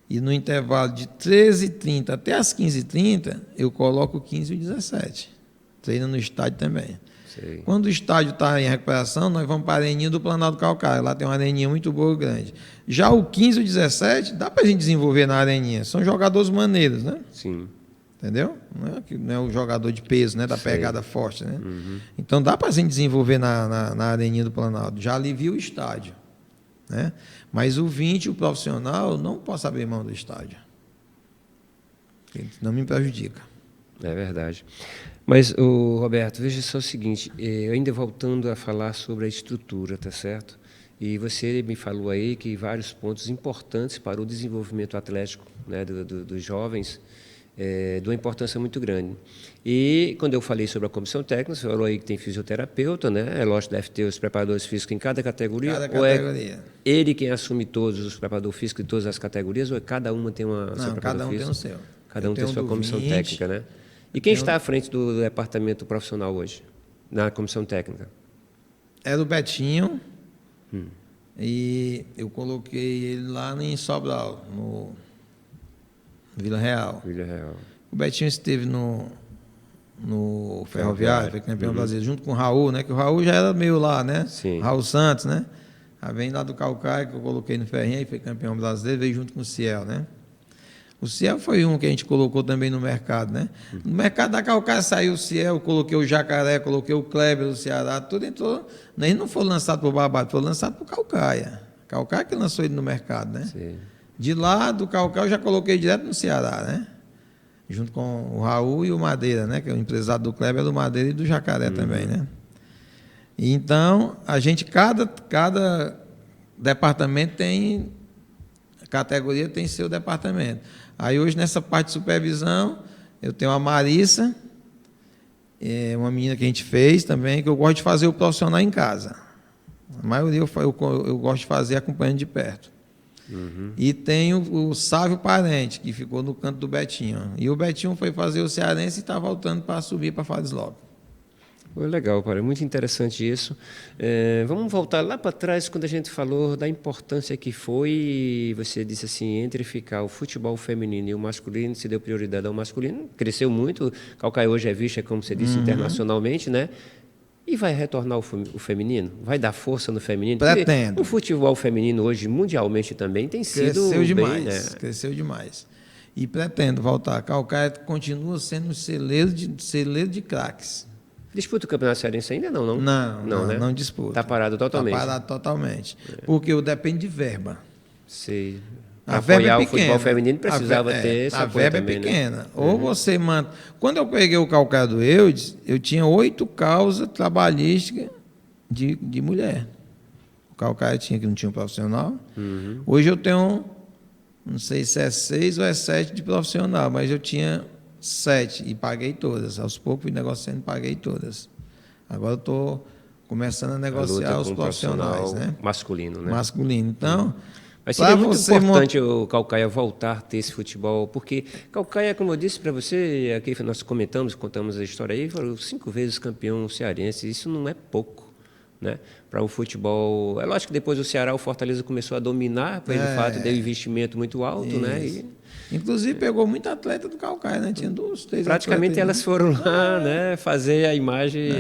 e no intervalo de 13h30 até às 15h30 eu coloco o 15 e o 17. Treino no estádio também. Sei. Quando o estádio está em recuperação, nós vamos para a areninha do Planalto Calcaia. Lá tem uma areninha muito boa, grande. Já o 15 e o 17, dá para a gente desenvolver na areninha. São jogadores maneiros, né? Não Entendeu? Não é o jogador de peso, né? Da pegada forte, né? Então dá para a gente desenvolver na areninha do Planalto. Já alivia o estádio, né? Mas o 20, o profissional, não posso abrir mão do estádio. Não me prejudica. É verdade. Mas, Roberto, veja só o seguinte, ainda voltando a falar sobre a estrutura, tá certo? E você me falou aí que vários pontos importantes para o desenvolvimento atlético, né, dos jovens, de uma importância muito grande. E quando eu falei sobre a comissão técnica, você falou aí que tem fisioterapeuta, né? É lógico que deve ter os preparadores físicos em cada categoria. Cada categoria. É ele quem assume todos os preparadores físicos de todas as categorias, ou cada uma tem seu preparador cada um físico? tem o seu. Cada um tem a sua comissão 20, técnica, né? E quem está à frente do departamento profissional hoje, na comissão técnica? É do Betinho. E eu coloquei ele lá em Sobral, no Vila Real. Vila Real. O Betinho esteve no Ferroviário, foi campeão brasileiro, junto com o Raul, né? Que o Raul já era meu lá, né? Sim. Raul Santos, né? Aí vem lá do Calcaia, que eu coloquei no Ferrinha e foi campeão brasileiro, veio junto com o Ciel, né? O Ciel foi um que a gente colocou também no mercado, né? No mercado da Calcaia saiu o Ciel, coloquei o Jacaré, coloquei o Kleber do Ceará, tudo entrou. Ele não foi lançado para o Barbado, foi lançado para o Calcaia. Calcaia que lançou ele no mercado, né? Sim. De lá do Calcaia eu já coloquei direto no Ceará, né? Junto com o Raul e o Madeira, né? Que é o empresário do Kleber, do Madeira e do Jacaré também, né? E então, a gente, cada departamento tem, categoria tem seu departamento. Aí hoje, nessa parte de supervisão, eu tenho a Marissa, uma menina que a gente fez também, que eu gosto de fazer o profissional em casa. A maioria eu gosto de fazer acompanhando de perto. E tem o Sávio Parente, que ficou no canto do Betinho. E o Betinho foi fazer o Cearense e está voltando para subir para Farislop. Foi legal, para muito interessante isso. Vamos voltar lá para trás, quando a gente falou da importância que foi, você disse assim, entre ficar o futebol feminino e o masculino, se deu prioridade ao masculino, cresceu muito, Calcaia hoje é vista, como você disse, internacionalmente, né? E vai retornar o feminino? Vai dar força no feminino? Pretendo. Porque o futebol feminino hoje, mundialmente também, tem sido Cresceu demais, bem, né? Cresceu demais. E pretendo voltar. Calcaia continua sendo um celeiro de craques. Disputa o Campeonato Cearense ainda não, não? Não, né? não disputa. Está parado totalmente. Está parado totalmente. Porque eu dependo de verba. Sei. A Para verba apoiar é o futebol pequena. feminino precisava ter esse a apoio verba também, é pequena. né? Ou você manda. Quando eu peguei o Calcaia do Eudes, eu tinha 8 causas trabalhísticas de mulher. O Calcaia tinha que não tinha um profissional. Hoje eu tenho, não sei se é 6 ou é 7 de profissional, mas eu tinha 7 e paguei todas. Aos poucos fui negociando e paguei todas. Agora eu estou começando a negociar os profissionais, né? Masculino, né? Masculino. Então, mas seria muito importante o Calcaia voltar a ter esse futebol, porque Calcaia, como eu disse para você, aqui nós contamos a história aí, foram 5 vezes campeão cearense, isso não é pouco, né? Para o futebol. É lógico que depois o Ceará, o Fortaleza começou a dominar, pelo fato de investimento muito alto, né? E, inclusive pegou muito atleta do Calcaia, né? Tinha 2, 3 praticamente elas foram lá, né? Fazer a imagem.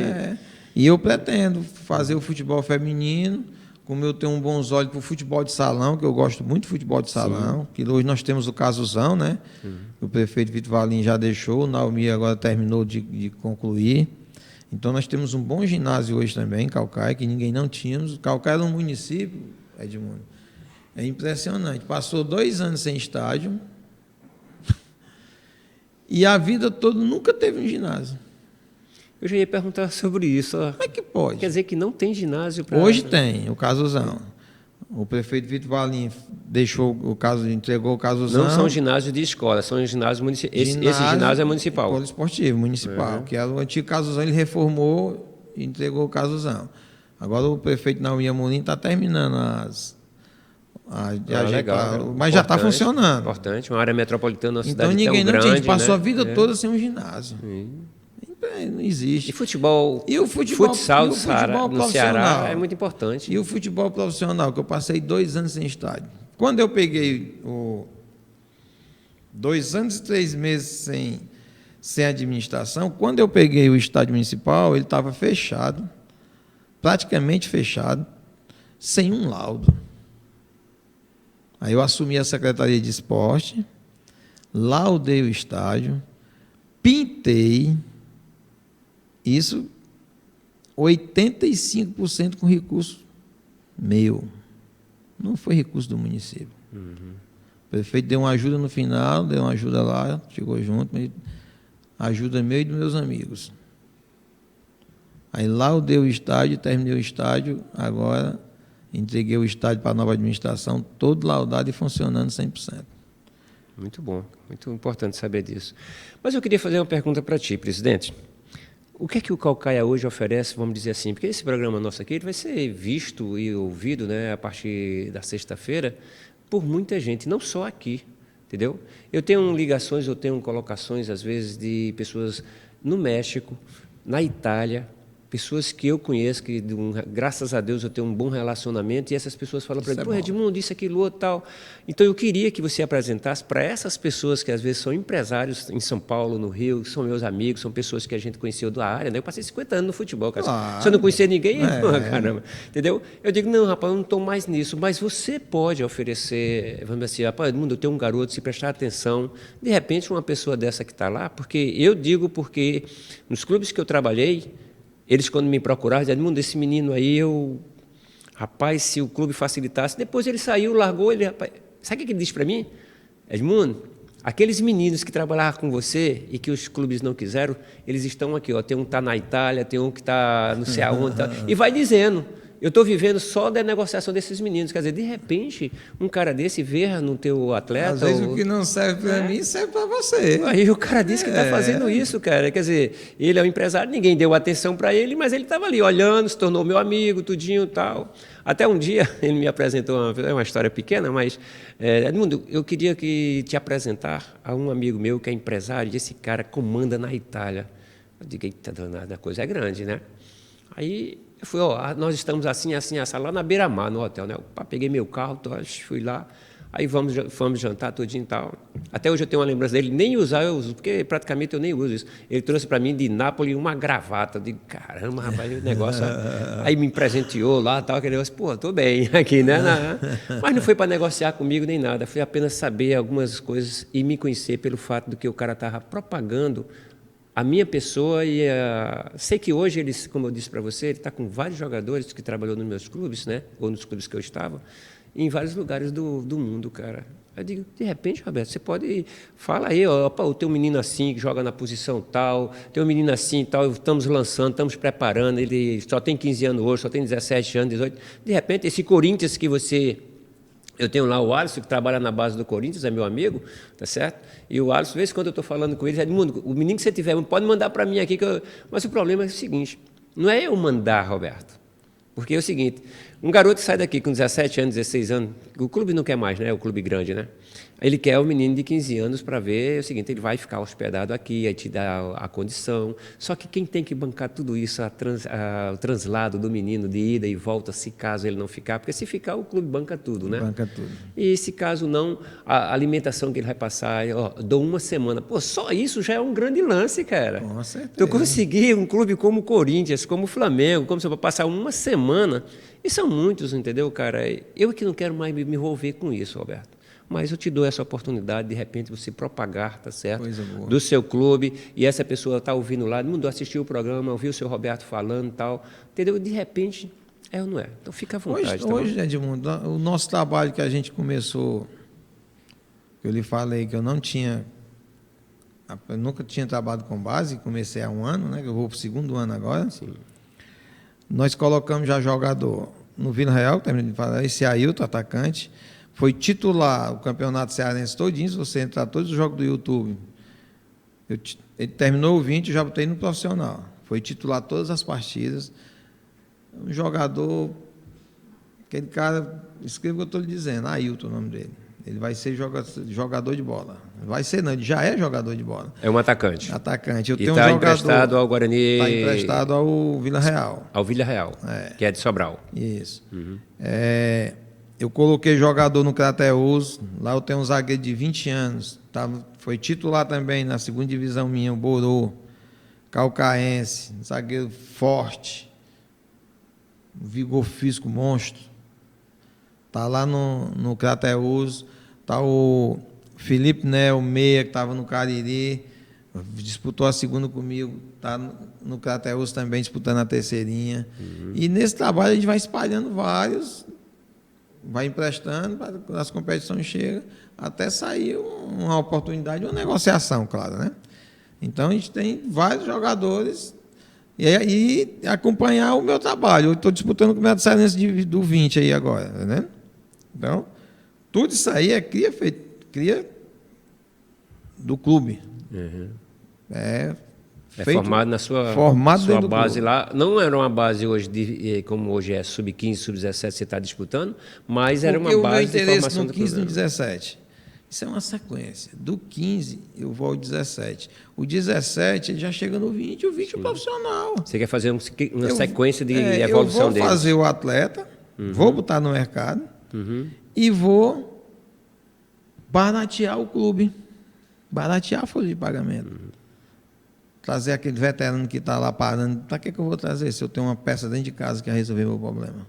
E eu pretendo fazer o futebol feminino. Como eu tenho bons olhos para o futebol de salão, que eu gosto muito de futebol de salão, que hoje nós temos o Casuzão, né? O prefeito Vitor Valim já deixou, o Naomi agora terminou de concluir. Então nós temos um bom ginásio hoje também em Calcaia, que ninguém não tínhamos. Calcaia era um município, Edmundo, é impressionante. Passou 2 anos sem estádio e a vida toda nunca teve um ginásio. Eu já ia perguntar sobre isso. Como é que pode? Quer dizer que não tem ginásio para... Hoje tem, o Casuzão. O prefeito Vitor Valim entregou o Casuzão. Não são ginásios de escola, são ginásios municipais. Esse ginásio é municipal. Polo esportivo, municipal, que era o antigo Casuzão, ele reformou e entregou o Casuzão. Agora o prefeito Naomi Amorim está terminando legal, mas já está funcionando. Importante, uma área metropolitana, uma então cidade ninguém tão não grande, tinha, a gente passou né? a vida toda sem um ginásio. Não existe. E futebol, futsal no Ceará é muito importante. E o futebol profissional, que eu passei 2 anos sem estádio. Quando eu peguei 2 anos e 3 meses sem administração, quando eu peguei o estádio municipal, ele estava fechado, praticamente fechado, sem um laudo. Aí eu assumi a Secretaria de Esporte, laudei o estádio, pintei, isso 85% com recurso meu. Não foi recurso do município. O prefeito deu uma ajuda no final, deu uma ajuda lá, chegou junto, mas ajuda meu e dos meus amigos. Aí lá eu dei o estádio, terminei o estádio, agora entreguei o estádio para a nova administração, todo laudado e funcionando 100%. Muito bom, muito importante saber disso. Mas eu queria fazer uma pergunta para ti, presidente. O que é que o Calcaia hoje oferece, vamos dizer assim, porque esse programa nosso aqui ele vai ser visto e ouvido, né, a partir da sexta-feira por muita gente, não só aqui, entendeu? Eu tenho ligações, eu tenho colocações, às vezes, de pessoas no México, na Itália, pessoas que eu conheço, que graças a Deus eu tenho um bom relacionamento, e essas pessoas falam para mim, pô, Edmundo, isso, aquilo, outro, tal. Então eu queria que você apresentasse para essas pessoas que às vezes são empresários em São Paulo, no Rio, que são meus amigos, são pessoas que a gente conheceu da área, né? Eu passei 50 anos no futebol, cara. Claro. Se eu não conhecer ninguém, caramba, entendeu? Eu digo, não, rapaz, eu não estou mais nisso, mas você pode oferecer, vamos dizer assim, rapaz, Edmundo, eu tenho um garoto, se prestar atenção, de repente uma pessoa dessa que está lá, porque nos clubes que eu trabalhei, eles, quando me procuraram, diziam, Edmundo, esse menino aí, rapaz, se o clube facilitasse. Depois ele saiu, largou, rapaz, sabe o que ele disse para mim? Edmundo, aqueles meninos que trabalhavam com você e que os clubes não quiseram, eles estão aqui, ó, tem um que está na Itália, tem um que está não sei aonde, e vai dizendo. Eu estou vivendo só da negociação desses meninos. Quer dizer, de repente, um cara desse vê no teu atleta... Às vezes o que não serve para mim, serve para você. Aí o cara disse que está fazendo isso, cara. Quer dizer, ele é um empresário, ninguém deu atenção para ele, mas ele estava ali olhando, se tornou meu amigo, tudinho e tal. Até um dia, ele me apresentou, uma história pequena, mas... Edmundo, eu queria te apresentar a um amigo meu que é empresário, e esse cara comanda na Itália. Eu digo, eita danada, a coisa é grande, né? Aí... Eu fui, nós estamos assim, lá na beira-mar, no hotel, né? Peguei meu carro, fui lá, aí fomos jantar tudinho e tal. Até hoje eu tenho uma lembrança dele, nem usar eu uso, porque praticamente eu nem uso isso. Ele trouxe para mim de Nápoles uma gravata. Eu digo, caramba, rapaz, o negócio... Aí me presenteou lá, tal, aquele negócio, pô, estou bem aqui, né? Mas não foi para negociar comigo nem nada, foi apenas saber algumas coisas e me conhecer pelo fato de que o cara estava propagando a minha pessoa sei que hoje eles, como eu disse para você, ele está com vários jogadores que trabalhou nos meus clubes, né? Ou nos clubes que eu estava, em vários lugares do mundo, cara. Eu digo, de repente, Roberto, você pode... Fala aí, ó, tem um menino assim que joga na posição tal, tem um menino assim e tal, estamos lançando, estamos preparando, ele só tem 15 anos hoje, só tem 17 anos, 18. De repente, esse Corinthians que você... Eu tenho lá o Alisson, que trabalha na base do Corinthians, é meu amigo, tá certo? E o Alisson, vez quando eu estou falando com ele, ele diz, o menino que você tiver, pode mandar para mim aqui. Mas o problema é o seguinte, não é eu mandar, Roberto. Porque é o seguinte, um garoto que sai daqui com 17 anos, 16 anos, o clube não quer mais, né? O clube grande, né? Ele quer o menino de 15 anos para ver o seguinte, ele vai ficar hospedado aqui, aí te dá a condição. Só que quem tem que bancar tudo isso, o translado do menino de ida e volta, se caso ele não ficar, porque se ficar o clube banca tudo, né? Banca tudo. E se caso não, a alimentação que ele vai passar, ó, dou uma semana. Pô, só isso já é um grande lance, cara. Com certeza. Eu consegui um clube como o Corinthians, como o Flamengo, como se eu vou passar uma semana. E são muitos, entendeu, cara? Eu que não quero mais me envolver com isso, Roberto. Mas eu te dou essa oportunidade, de repente, você propagar, tá certo? Coisa boa. Do seu clube, e essa pessoa está ouvindo lá, não assistiu o programa, ouviu o seu Roberto falando e tal, entendeu? De repente, é ou não é? Então fica à vontade. Hoje, Edmundo, o nosso trabalho que a gente começou, eu lhe falei que eu nunca tinha trabalhado com base, comecei há 1 ano, né? Eu vou para o 2º ano agora. Sim. Nós colocamos já jogador no Vila Real, terminei de falar, esse Ailton, atacante, foi titular o campeonato cearense todinho, se você entrar todos os jogos do YouTube. Ele terminou o 20, eu já botei no profissional. Foi titular todas as partidas. Um jogador, aquele cara, escreva o que eu estou lhe dizendo, Ailton, o nome dele. Ele vai ser jogador de bola. Vai ser, não, ele já é jogador de bola. É um atacante. Atacante. Eu e tenho está um jogador, emprestado ao Guarani. Está emprestado ao Vila Real. Ao Vila Real, que é de Sobral. Isso. Uhum. Eu coloquei jogador no Crateus, lá eu tenho um zagueiro de 20 anos, foi titular também na 2ª divisão minha, o Borô, Calcaense, zagueiro forte, vigor físico monstro. Está lá no Crateus, está o Felipe Nel, meia, que estava no Cariri, disputou a 2ª comigo, está no Crateus também, disputando a 3ª. Uhum. E nesse trabalho a gente vai espalhando vários, vai emprestando, quando as competições chegam, até sair uma oportunidade, uma negociação, claro, né? Então, a gente tem vários jogadores e aí acompanhar o meu trabalho. Eu estou disputando o Campeonato Cearense do 20 aí agora, né? Então, tudo isso aí é cria do clube. Uhum. Formado na sua base lá. Não era uma base hoje como hoje é sub-15, sub-17 você está disputando, mas era uma base de formação no 15 e no 17. Isso é uma sequência. Do 15 eu vou ao 17. O 17 ele já chega no 20, o 20 é o profissional. Você quer fazer uma sequência de evolução dele? Eu vou fazer o atleta, vou botar no mercado e vou baratear o clube. Baratear a folha de pagamento. Trazer aquele veterano que está lá parando. Para que eu vou trazer se eu tenho uma peça dentro de casa que vai resolver meu problema?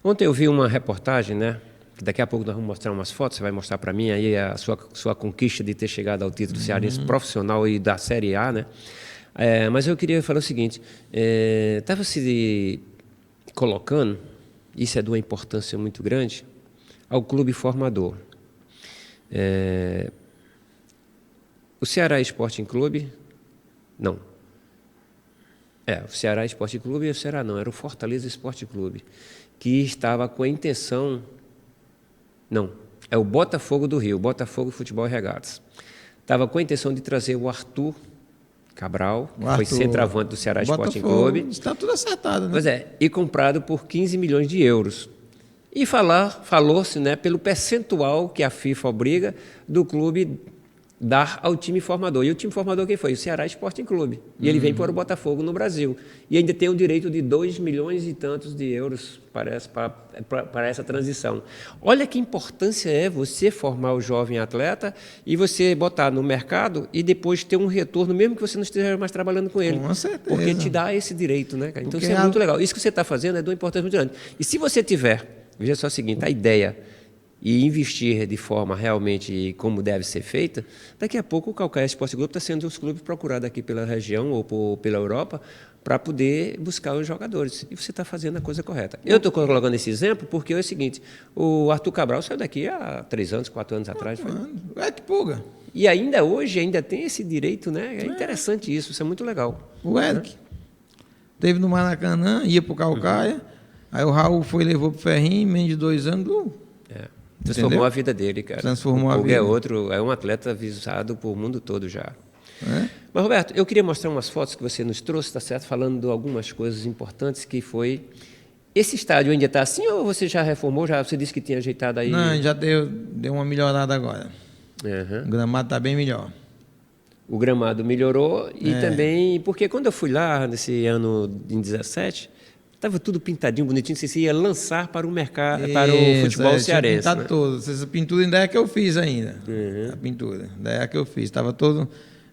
Ontem eu vi uma reportagem, né? Que daqui a pouco nós vamos mostrar umas fotos, você vai mostrar para mim aí a sua conquista de ter chegado ao título cearense profissional e da Série A, né? Mas eu queria falar o seguinte, estava se colocando, isso é de uma importância muito grande, ao clube formador. O Ceará Sporting Clube, não. O Ceará Esporte Clube e o Ceará não, era o Fortaleza Esporte Clube, que estava com a intenção... Não, é o Botafogo do Rio, Botafogo Futebol e Regatas. Estava com a intenção de trazer o Arthur Cabral, que foi centroavante do Ceará Esporte Clube. Está tudo acertado, né? Pois e comprado por 15 milhões de euros. E falou-se, né, pelo percentual que a FIFA obriga do clube dar ao time formador. E o time formador quem foi? O Ceará Sporting Clube. E ele vem para o Botafogo no Brasil. E ainda tem o direito de 2 milhões e tantos de euros para essa transição. Olha que importância é você formar o jovem atleta e você botar no mercado e depois ter um retorno, mesmo que você não esteja mais trabalhando com ele. Com certeza. Porque te dá esse direito, né, cara? Então isso é muito legal. Isso que você está fazendo é de uma importância muito grande. E se você tiver, veja só o seguinte, a ideia e investir de forma realmente como deve ser feita, daqui a pouco o Caucaia Esporte Clube está sendo os clubes procurados aqui pela região ou pela Europa para poder buscar os jogadores. E você está fazendo a coisa correta. Eu estou colocando esse exemplo porque é o seguinte, o Arthur Cabral saiu daqui há 3 anos, 4 anos atrás. É que pulga. E ainda hoje ainda tem esse direito, né? É interessante isso é muito legal. O Eric teve no Maracanã, ia para o Caucaia, aí o Raul foi e levou para o Ferrinho, em menos de 2 anos... Transformou Entendeu? a vida dele, cara. Transformou o a vida. É um atleta visado por mundo todo já. Mas, Roberto, eu queria mostrar umas fotos que você nos trouxe, tá certo? Falando de algumas coisas importantes que foi... Esse estádio ainda está assim ou você já reformou? Você disse que tinha ajeitado aí? Não, já deu uma melhorada agora. O gramado está bem melhor. O gramado melhorou e também... Porque quando eu fui lá, nesse ano em 17... Estava tudo pintadinho, bonitinho, você ia lançar para o mercado, para o futebol cearense. Pintado todo. Essa pintura ainda é que eu fiz ainda. A pintura, ainda é que eu fiz. Estava todo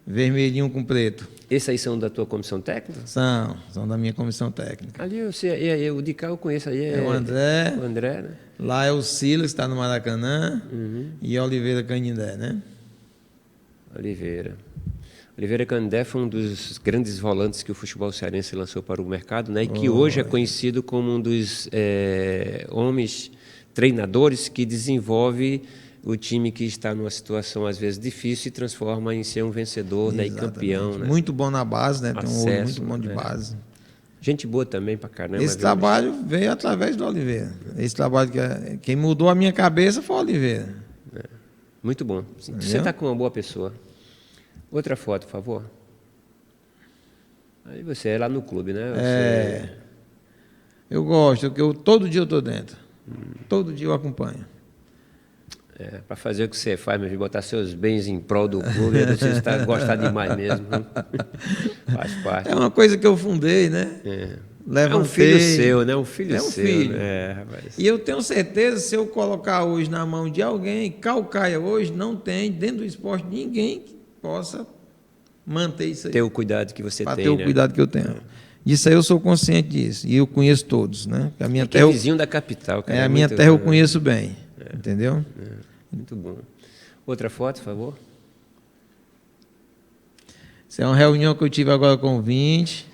vermelhinho com preto. Esses aí são da tua comissão técnica? São da minha comissão técnica. Ali o de cá eu conheço aí. É o André. O André, né? Lá é o Silas, que está no Maracanã. E Oliveira Canindé, né? Oliveira Canindé foi um dos grandes volantes que o futebol cearense lançou para o mercado, né? E que hoje é conhecido como um dos homens treinadores que desenvolve o time que está numa situação às vezes difícil e transforma em ser um vencedor, né? E campeão. Né? Muito bom na base, né? Tem um olho muito bom de né? base. Gente boa também pra caramba. Esse trabalho veio através do Oliveira. Esse trabalho quem mudou a minha cabeça foi o Oliveira. Muito bom. Você está com uma boa pessoa. Outra foto, por favor. Aí você é lá no clube, né? Eu gosto, porque todo dia eu estou dentro. Todo dia eu acompanho. Para fazer o que você faz, meu filho, botar seus bens em prol do clube, você está gostando demais mesmo. Faz parte. É uma coisa que eu fundei, né? Levantei. É um filho seu, né? Um filho seu. Filho. Rapaz. E eu tenho certeza, se eu colocar hoje na mão de alguém, Caucaia hoje não tem, dentro do esporte, ninguém que possa manter isso aí. Ter o cuidado que você tem, ter o cuidado que eu tenho. Disso aí eu sou consciente disso. E eu conheço todos, né? A minha terra, é vizinho da capital. Cara, a minha terra eu conheço bem. Entendeu? Muito bom. Outra foto, por favor. Essa é uma reunião que eu tive agora com o 20,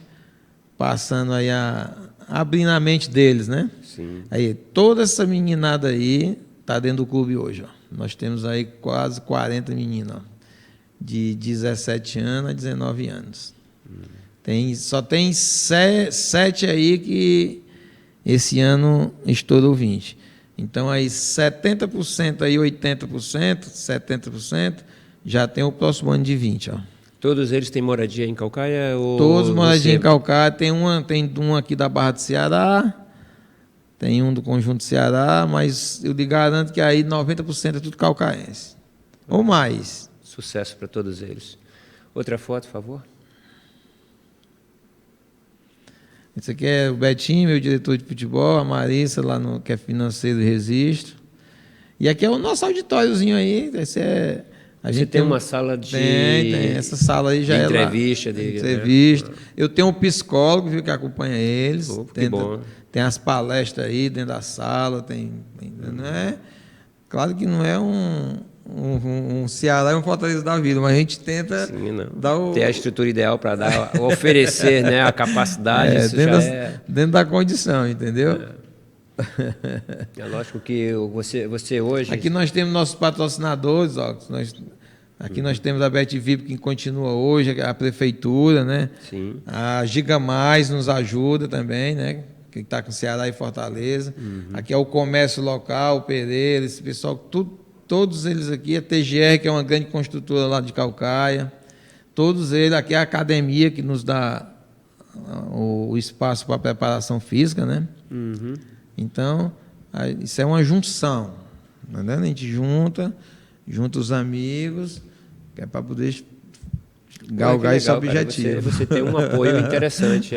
passando aí abrindo a mente deles, né? Sim. Aí, toda essa meninada aí está dentro do clube hoje, ó. Nós temos aí quase 40 meninos, ó, de 17 anos a 19 anos. Só tem 7 aí que esse ano estourou 20. Então, aí 70%, aí 80%, 70%, já tem o próximo ano de 20, ó. Todos eles têm moradia em Caucaia? Todos moradia em Caucaia. Tem um aqui da Barra do Ceará, tem um do Conjunto Ceará, mas eu lhe garanto que aí 90% é tudo caucaense. Ou mais. Sucesso para todos eles. Outra foto, por favor. Esse aqui é o Betinho, meu diretor de futebol, a Marissa, que é financeiro e registro. E aqui é o nosso auditóriozinho aí. Esse é... Você tem uma sala de... Tem. Essa sala aí já é entrevista. Entrevista. Né? Eu tenho um psicólogo, viu, que acompanha eles. Que bom. Tem as palestras aí dentro da sala. Não é, claro que não é um Ceará e um Fortaleza da vida, mas a gente tenta ter a estrutura ideal para oferecer, né, a capacidade. Dentro da condição, entendeu? É lógico que você hoje... Aqui nós temos nossos patrocinadores, ó, aqui nós temos a BetVip, que continua hoje, a prefeitura, né? Sim. A Giga Mais nos ajuda também, né? Que está com Ceará e Fortaleza. Aqui é o comércio local, o Pereira, esse pessoal, todos eles aqui, a TGR, que é uma grande construtora lá de Caucaia, todos eles, aqui é a academia que nos dá o espaço para a preparação física, né? Então, isso é uma junção, né? A gente junta os amigos, que é para poder galgar esse objetivo. Você tem um apoio interessante,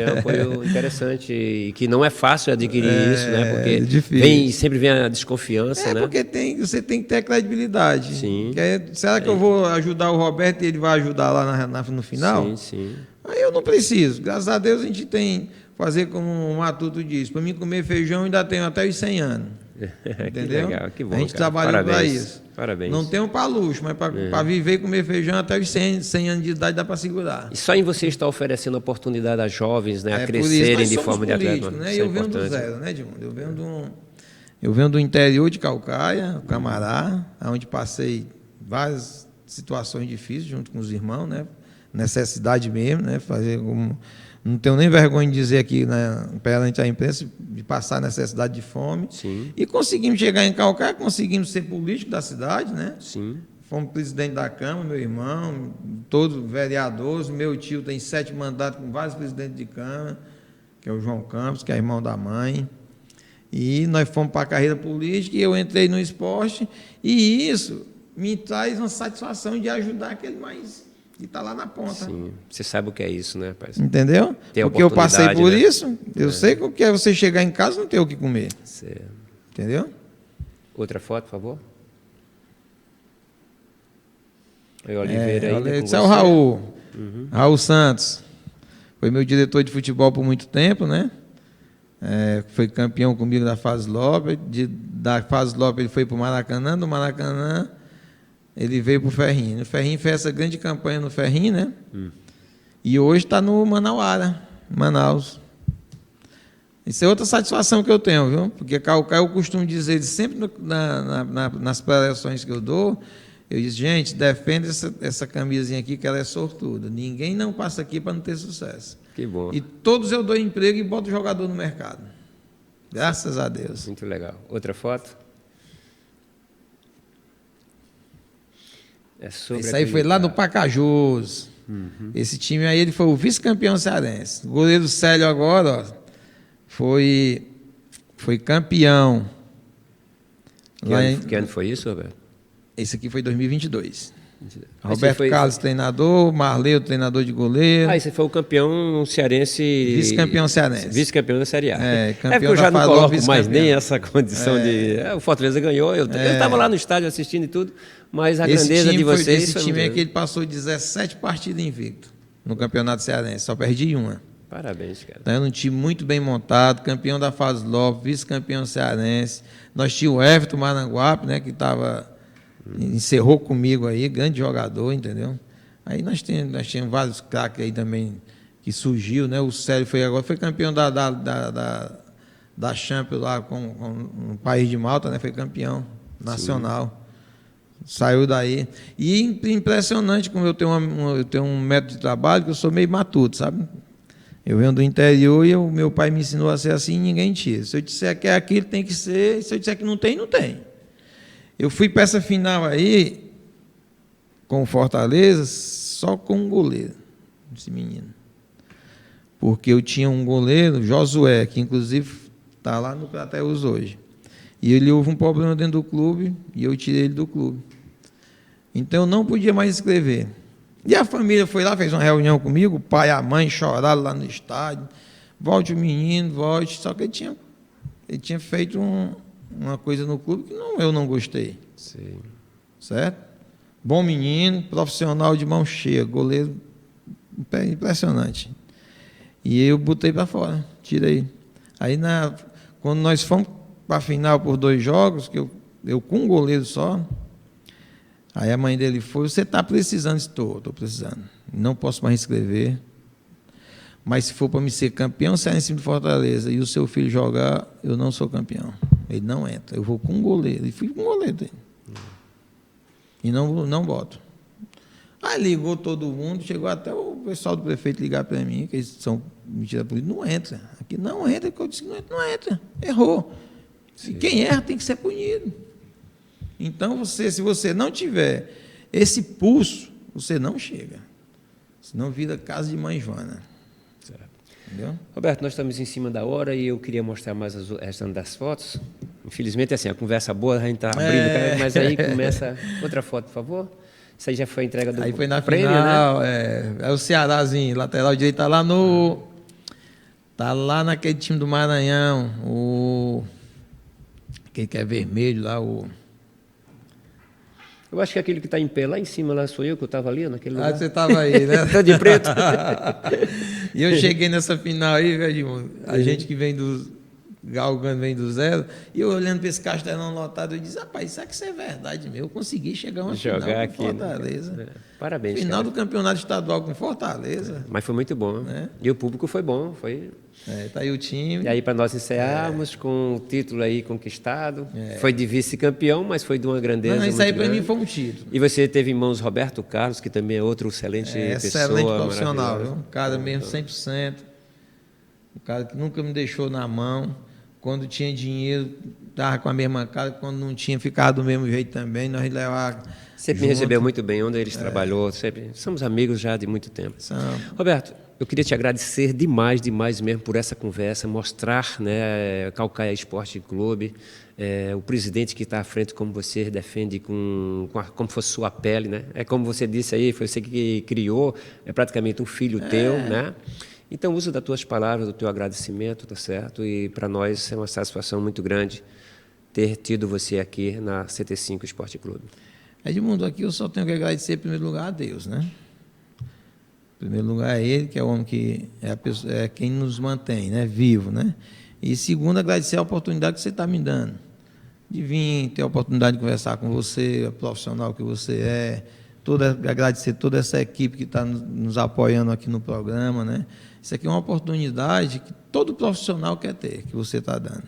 e que não é fácil adquirir isso, né? Porque sempre vem a desconfiança, né? Porque você tem que ter credibilidade. Sim. Será que eu vou ajudar o Roberto e ele vai ajudar lá no final? Sim, sim. Aí eu não preciso. Graças a Deus a gente tem... Fazer como o Matuto diz, para mim comer feijão ainda tenho até os 100 anos. Entendeu? Que legal, que bom, a gente cara. trabalhou para Parabéns. isso. Parabéns. Não tem um para luxo, mas para viver e comer feijão até os 100 anos de idade dá para segurar. E só em você estar oferecendo oportunidade a jovens, né, a Por isso, crescerem nós de somos forma de atleta. políticos, né? Isso Eu é venho do importante. zero, né, Edmundo? Eu venho do interior de Caucaia, o Camará, onde passei várias situações difíceis junto com os irmãos, né? Necessidade mesmo, né? Não tenho nem vergonha de dizer aqui, né, perante a imprensa, de passar necessidade de fome. Sim. E conseguimos chegar em Caucaia, conseguimos ser político da cidade, né? Sim. Fomos presidente da Câmara, meu irmão, todos vereadores. Meu tio tem 7 mandatos com vários presidentes de Câmara, que é o João Campos, que é irmão da mãe. E nós fomos para a carreira política e eu entrei no esporte. E isso me traz uma satisfação de ajudar aquele mais que está lá na ponta. Sim. Você sabe o que é isso, né, pai? Entendeu? Tem Porque eu passei por né? isso. Eu sei o que é você chegar em casa e não ter o que comer. Certo. Entendeu? Outra foto, por favor. Aí, Oliveira ainda com Esse é o você. Raul. Raul Santos. Foi meu diretor de futebol por muito tempo, né? Foi campeão comigo da Fase Lopes. Da Fase Lopes ele foi para o Maracanã. Do Maracanã ele veio para o Ferrinho. O Ferrinho fez essa grande campanha no Ferrinho, né? E hoje está no Manauara, Manaus. Isso é outra satisfação que eu tenho, viu? Porque Caucaia, eu costumo dizer, sempre nas preleções que eu dou, eu disse, gente, defenda essa camisinha aqui que ela é sortuda. Ninguém não passa aqui para não ter sucesso. Que bom. E todos eu dou emprego e boto o jogador no mercado. Graças a Deus. Muito legal. Outra foto. Isso aí foi lá no Pacajus. Esse time aí ele foi o vice-campeão cearense. O goleiro Célio agora, ó, foi campeão. Que ano foi isso, Roberto? Esse aqui foi 2022. Mas Roberto Carlos, treinador, Marley, treinador de goleiro. Esse foi o campeão cearense. Vice-campeão cearense. Vice-campeão da Série A. Campeão porque eu já não Farol, coloco mais nem essa condição de. O Fortaleza ganhou, eu estava lá no estádio assistindo e tudo, mas a grandeza de vocês. Esse time é que ele passou 17 partidas invicto no campeonato cearense, só perdi uma. Parabéns, cara. Então, era um time muito bem montado, campeão da Fase Lopes, vice-campeão cearense. Nós tínhamos o Everton Maranguape, né, que encerrou comigo aí, grande jogador, entendeu? Aí nós tínhamos vários craques aí também que surgiu, né? O Célio foi campeão da Champions lá com o país de Malta, né? Foi campeão nacional. Sim. Saiu daí. E impressionante como eu tenho um método de trabalho que eu sou meio matuto, sabe? Eu venho do interior e meu pai me ensinou a ser assim e ninguém tira. Se eu disser que é aquilo, tem que ser. Se eu disser que não tem, não tem. Eu fui para essa final aí, com o Fortaleza, só com um goleiro, esse menino. Porque eu tinha um goleiro, Josué, que inclusive está lá no Crateus hoje. E ele houve um problema dentro do clube e eu tirei ele do clube. Então eu não podia mais escrever. E a família foi lá, fez uma reunião comigo, o pai e a mãe choraram lá no estádio. Volte o menino, volte. Só que ele tinha feito uma coisa no clube que eu não gostei. Sim. Certo? Bom menino, profissional de mão cheia, goleiro impressionante. E eu botei para fora, tirei. Aí, quando nós fomos para a final por 2 jogos, que eu com um goleiro só, aí a mãe dele foi, você está precisando? Estou precisando. Não posso mais escrever. Mas se for para me ser campeão, sai em cima de Fortaleza e o seu filho jogar, eu não sou campeão. Ele não entra. Eu vou com um goleiro. E fui com um goleiro dele. E não boto. Aí ligou todo mundo, chegou até o pessoal do prefeito ligar para mim, que eles são mentira política, não entra. Aqui não entra, que eu disse que não entra. Errou. Sim. E quem erra tem que ser punido. Então, se você não tiver esse pulso, você não chega. Senão vira casa de mãe Joana. Certo. Entendeu? Roberto, nós estamos em cima da hora e eu queria mostrar mais o restante das fotos. Infelizmente, assim, a conversa boa, a gente está abrindo, mas aí começa outra foto, por favor. Isso aí já foi a entrega do prêmio. Aí foi na prêmio, final, né? É o Cearazinho, lateral direito, está lá no... Está lá naquele time do Maranhão, aquele que é vermelho lá, Eu acho que aquele que está em pé lá em cima, lá sou eu, que eu estava ali, naquele lugar. Você estava aí, né? Estou de preto. E eu cheguei nessa final aí, velho, a gente que vem galgando vem do zero, e eu olhando para esse Castelão lotado, eu disse, rapaz, será que isso é verdade meu? Eu consegui chegar a uma final com Fortaleza. Né? Parabéns, Final cara. do campeonato estadual com Fortaleza. Mas foi muito bom. Né? E o público foi bom. Tá aí o time. E aí, para nós encerrarmos com o título aí conquistado. Foi de vice-campeão, mas foi de uma grandeza. Não, isso aí para grande. mim foi um título. E você teve em mãos Roberto Carlos, que também é outro excelente pessoa. Excelente profissional, viu? Um cara mesmo 100%. Um cara que nunca me deixou na mão. Quando tinha dinheiro, estava com a mesma cara. Quando não tinha, ficava do mesmo jeito também. Nós levávamos. Sempre me recebeu muito bem, onde eles trabalhou. Sempre. Somos amigos já de muito tempo. Roberto, eu queria te agradecer demais mesmo por essa conversa, mostrar, né, Caucaia Esporte Clube, o presidente que está à frente, como você defende, como fosse sua pele, né? É como você disse aí, foi você que criou, é praticamente um filho teu, né? Então, uso das tuas palavras, do teu agradecimento, tá certo? E para nós é uma satisfação muito grande ter tido você aqui na CT5 Esporte Clube. Edmundo, aqui eu só tenho que agradecer, em primeiro lugar, a Deus, né? Em primeiro lugar, é Ele, que é o homem que é quem nos mantém, né? Vivo, né? E segundo, agradecer a oportunidade que você está me dando de vir, ter a oportunidade de conversar com você, a profissional que você é, agradecer toda essa equipe que está nos apoiando aqui no programa, né? Isso aqui é uma oportunidade que todo profissional quer ter, que você está dando.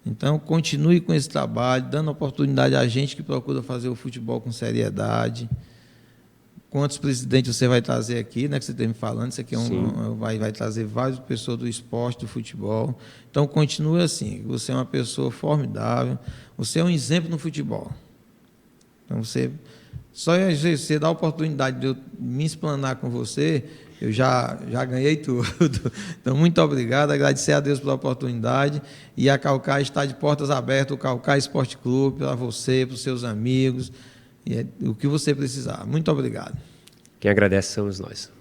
Então, continue com esse trabalho, dando oportunidade a gente que procura fazer o futebol com seriedade. Quantos presidentes você vai trazer aqui, né, que você está me falando? Isso aqui vai trazer várias pessoas do esporte, do futebol. Então, continue assim. Você é uma pessoa formidável. Você é um exemplo no futebol. Então, só você dá a oportunidade de eu me explanar com você, eu já ganhei tudo. Então, muito obrigado, agradecer a Deus pela oportunidade, e a Caucaia está de portas abertas, o Caucaia Esporte Clube, para você, para os seus amigos, e o que você precisar. Muito obrigado. Quem agradece somos nós.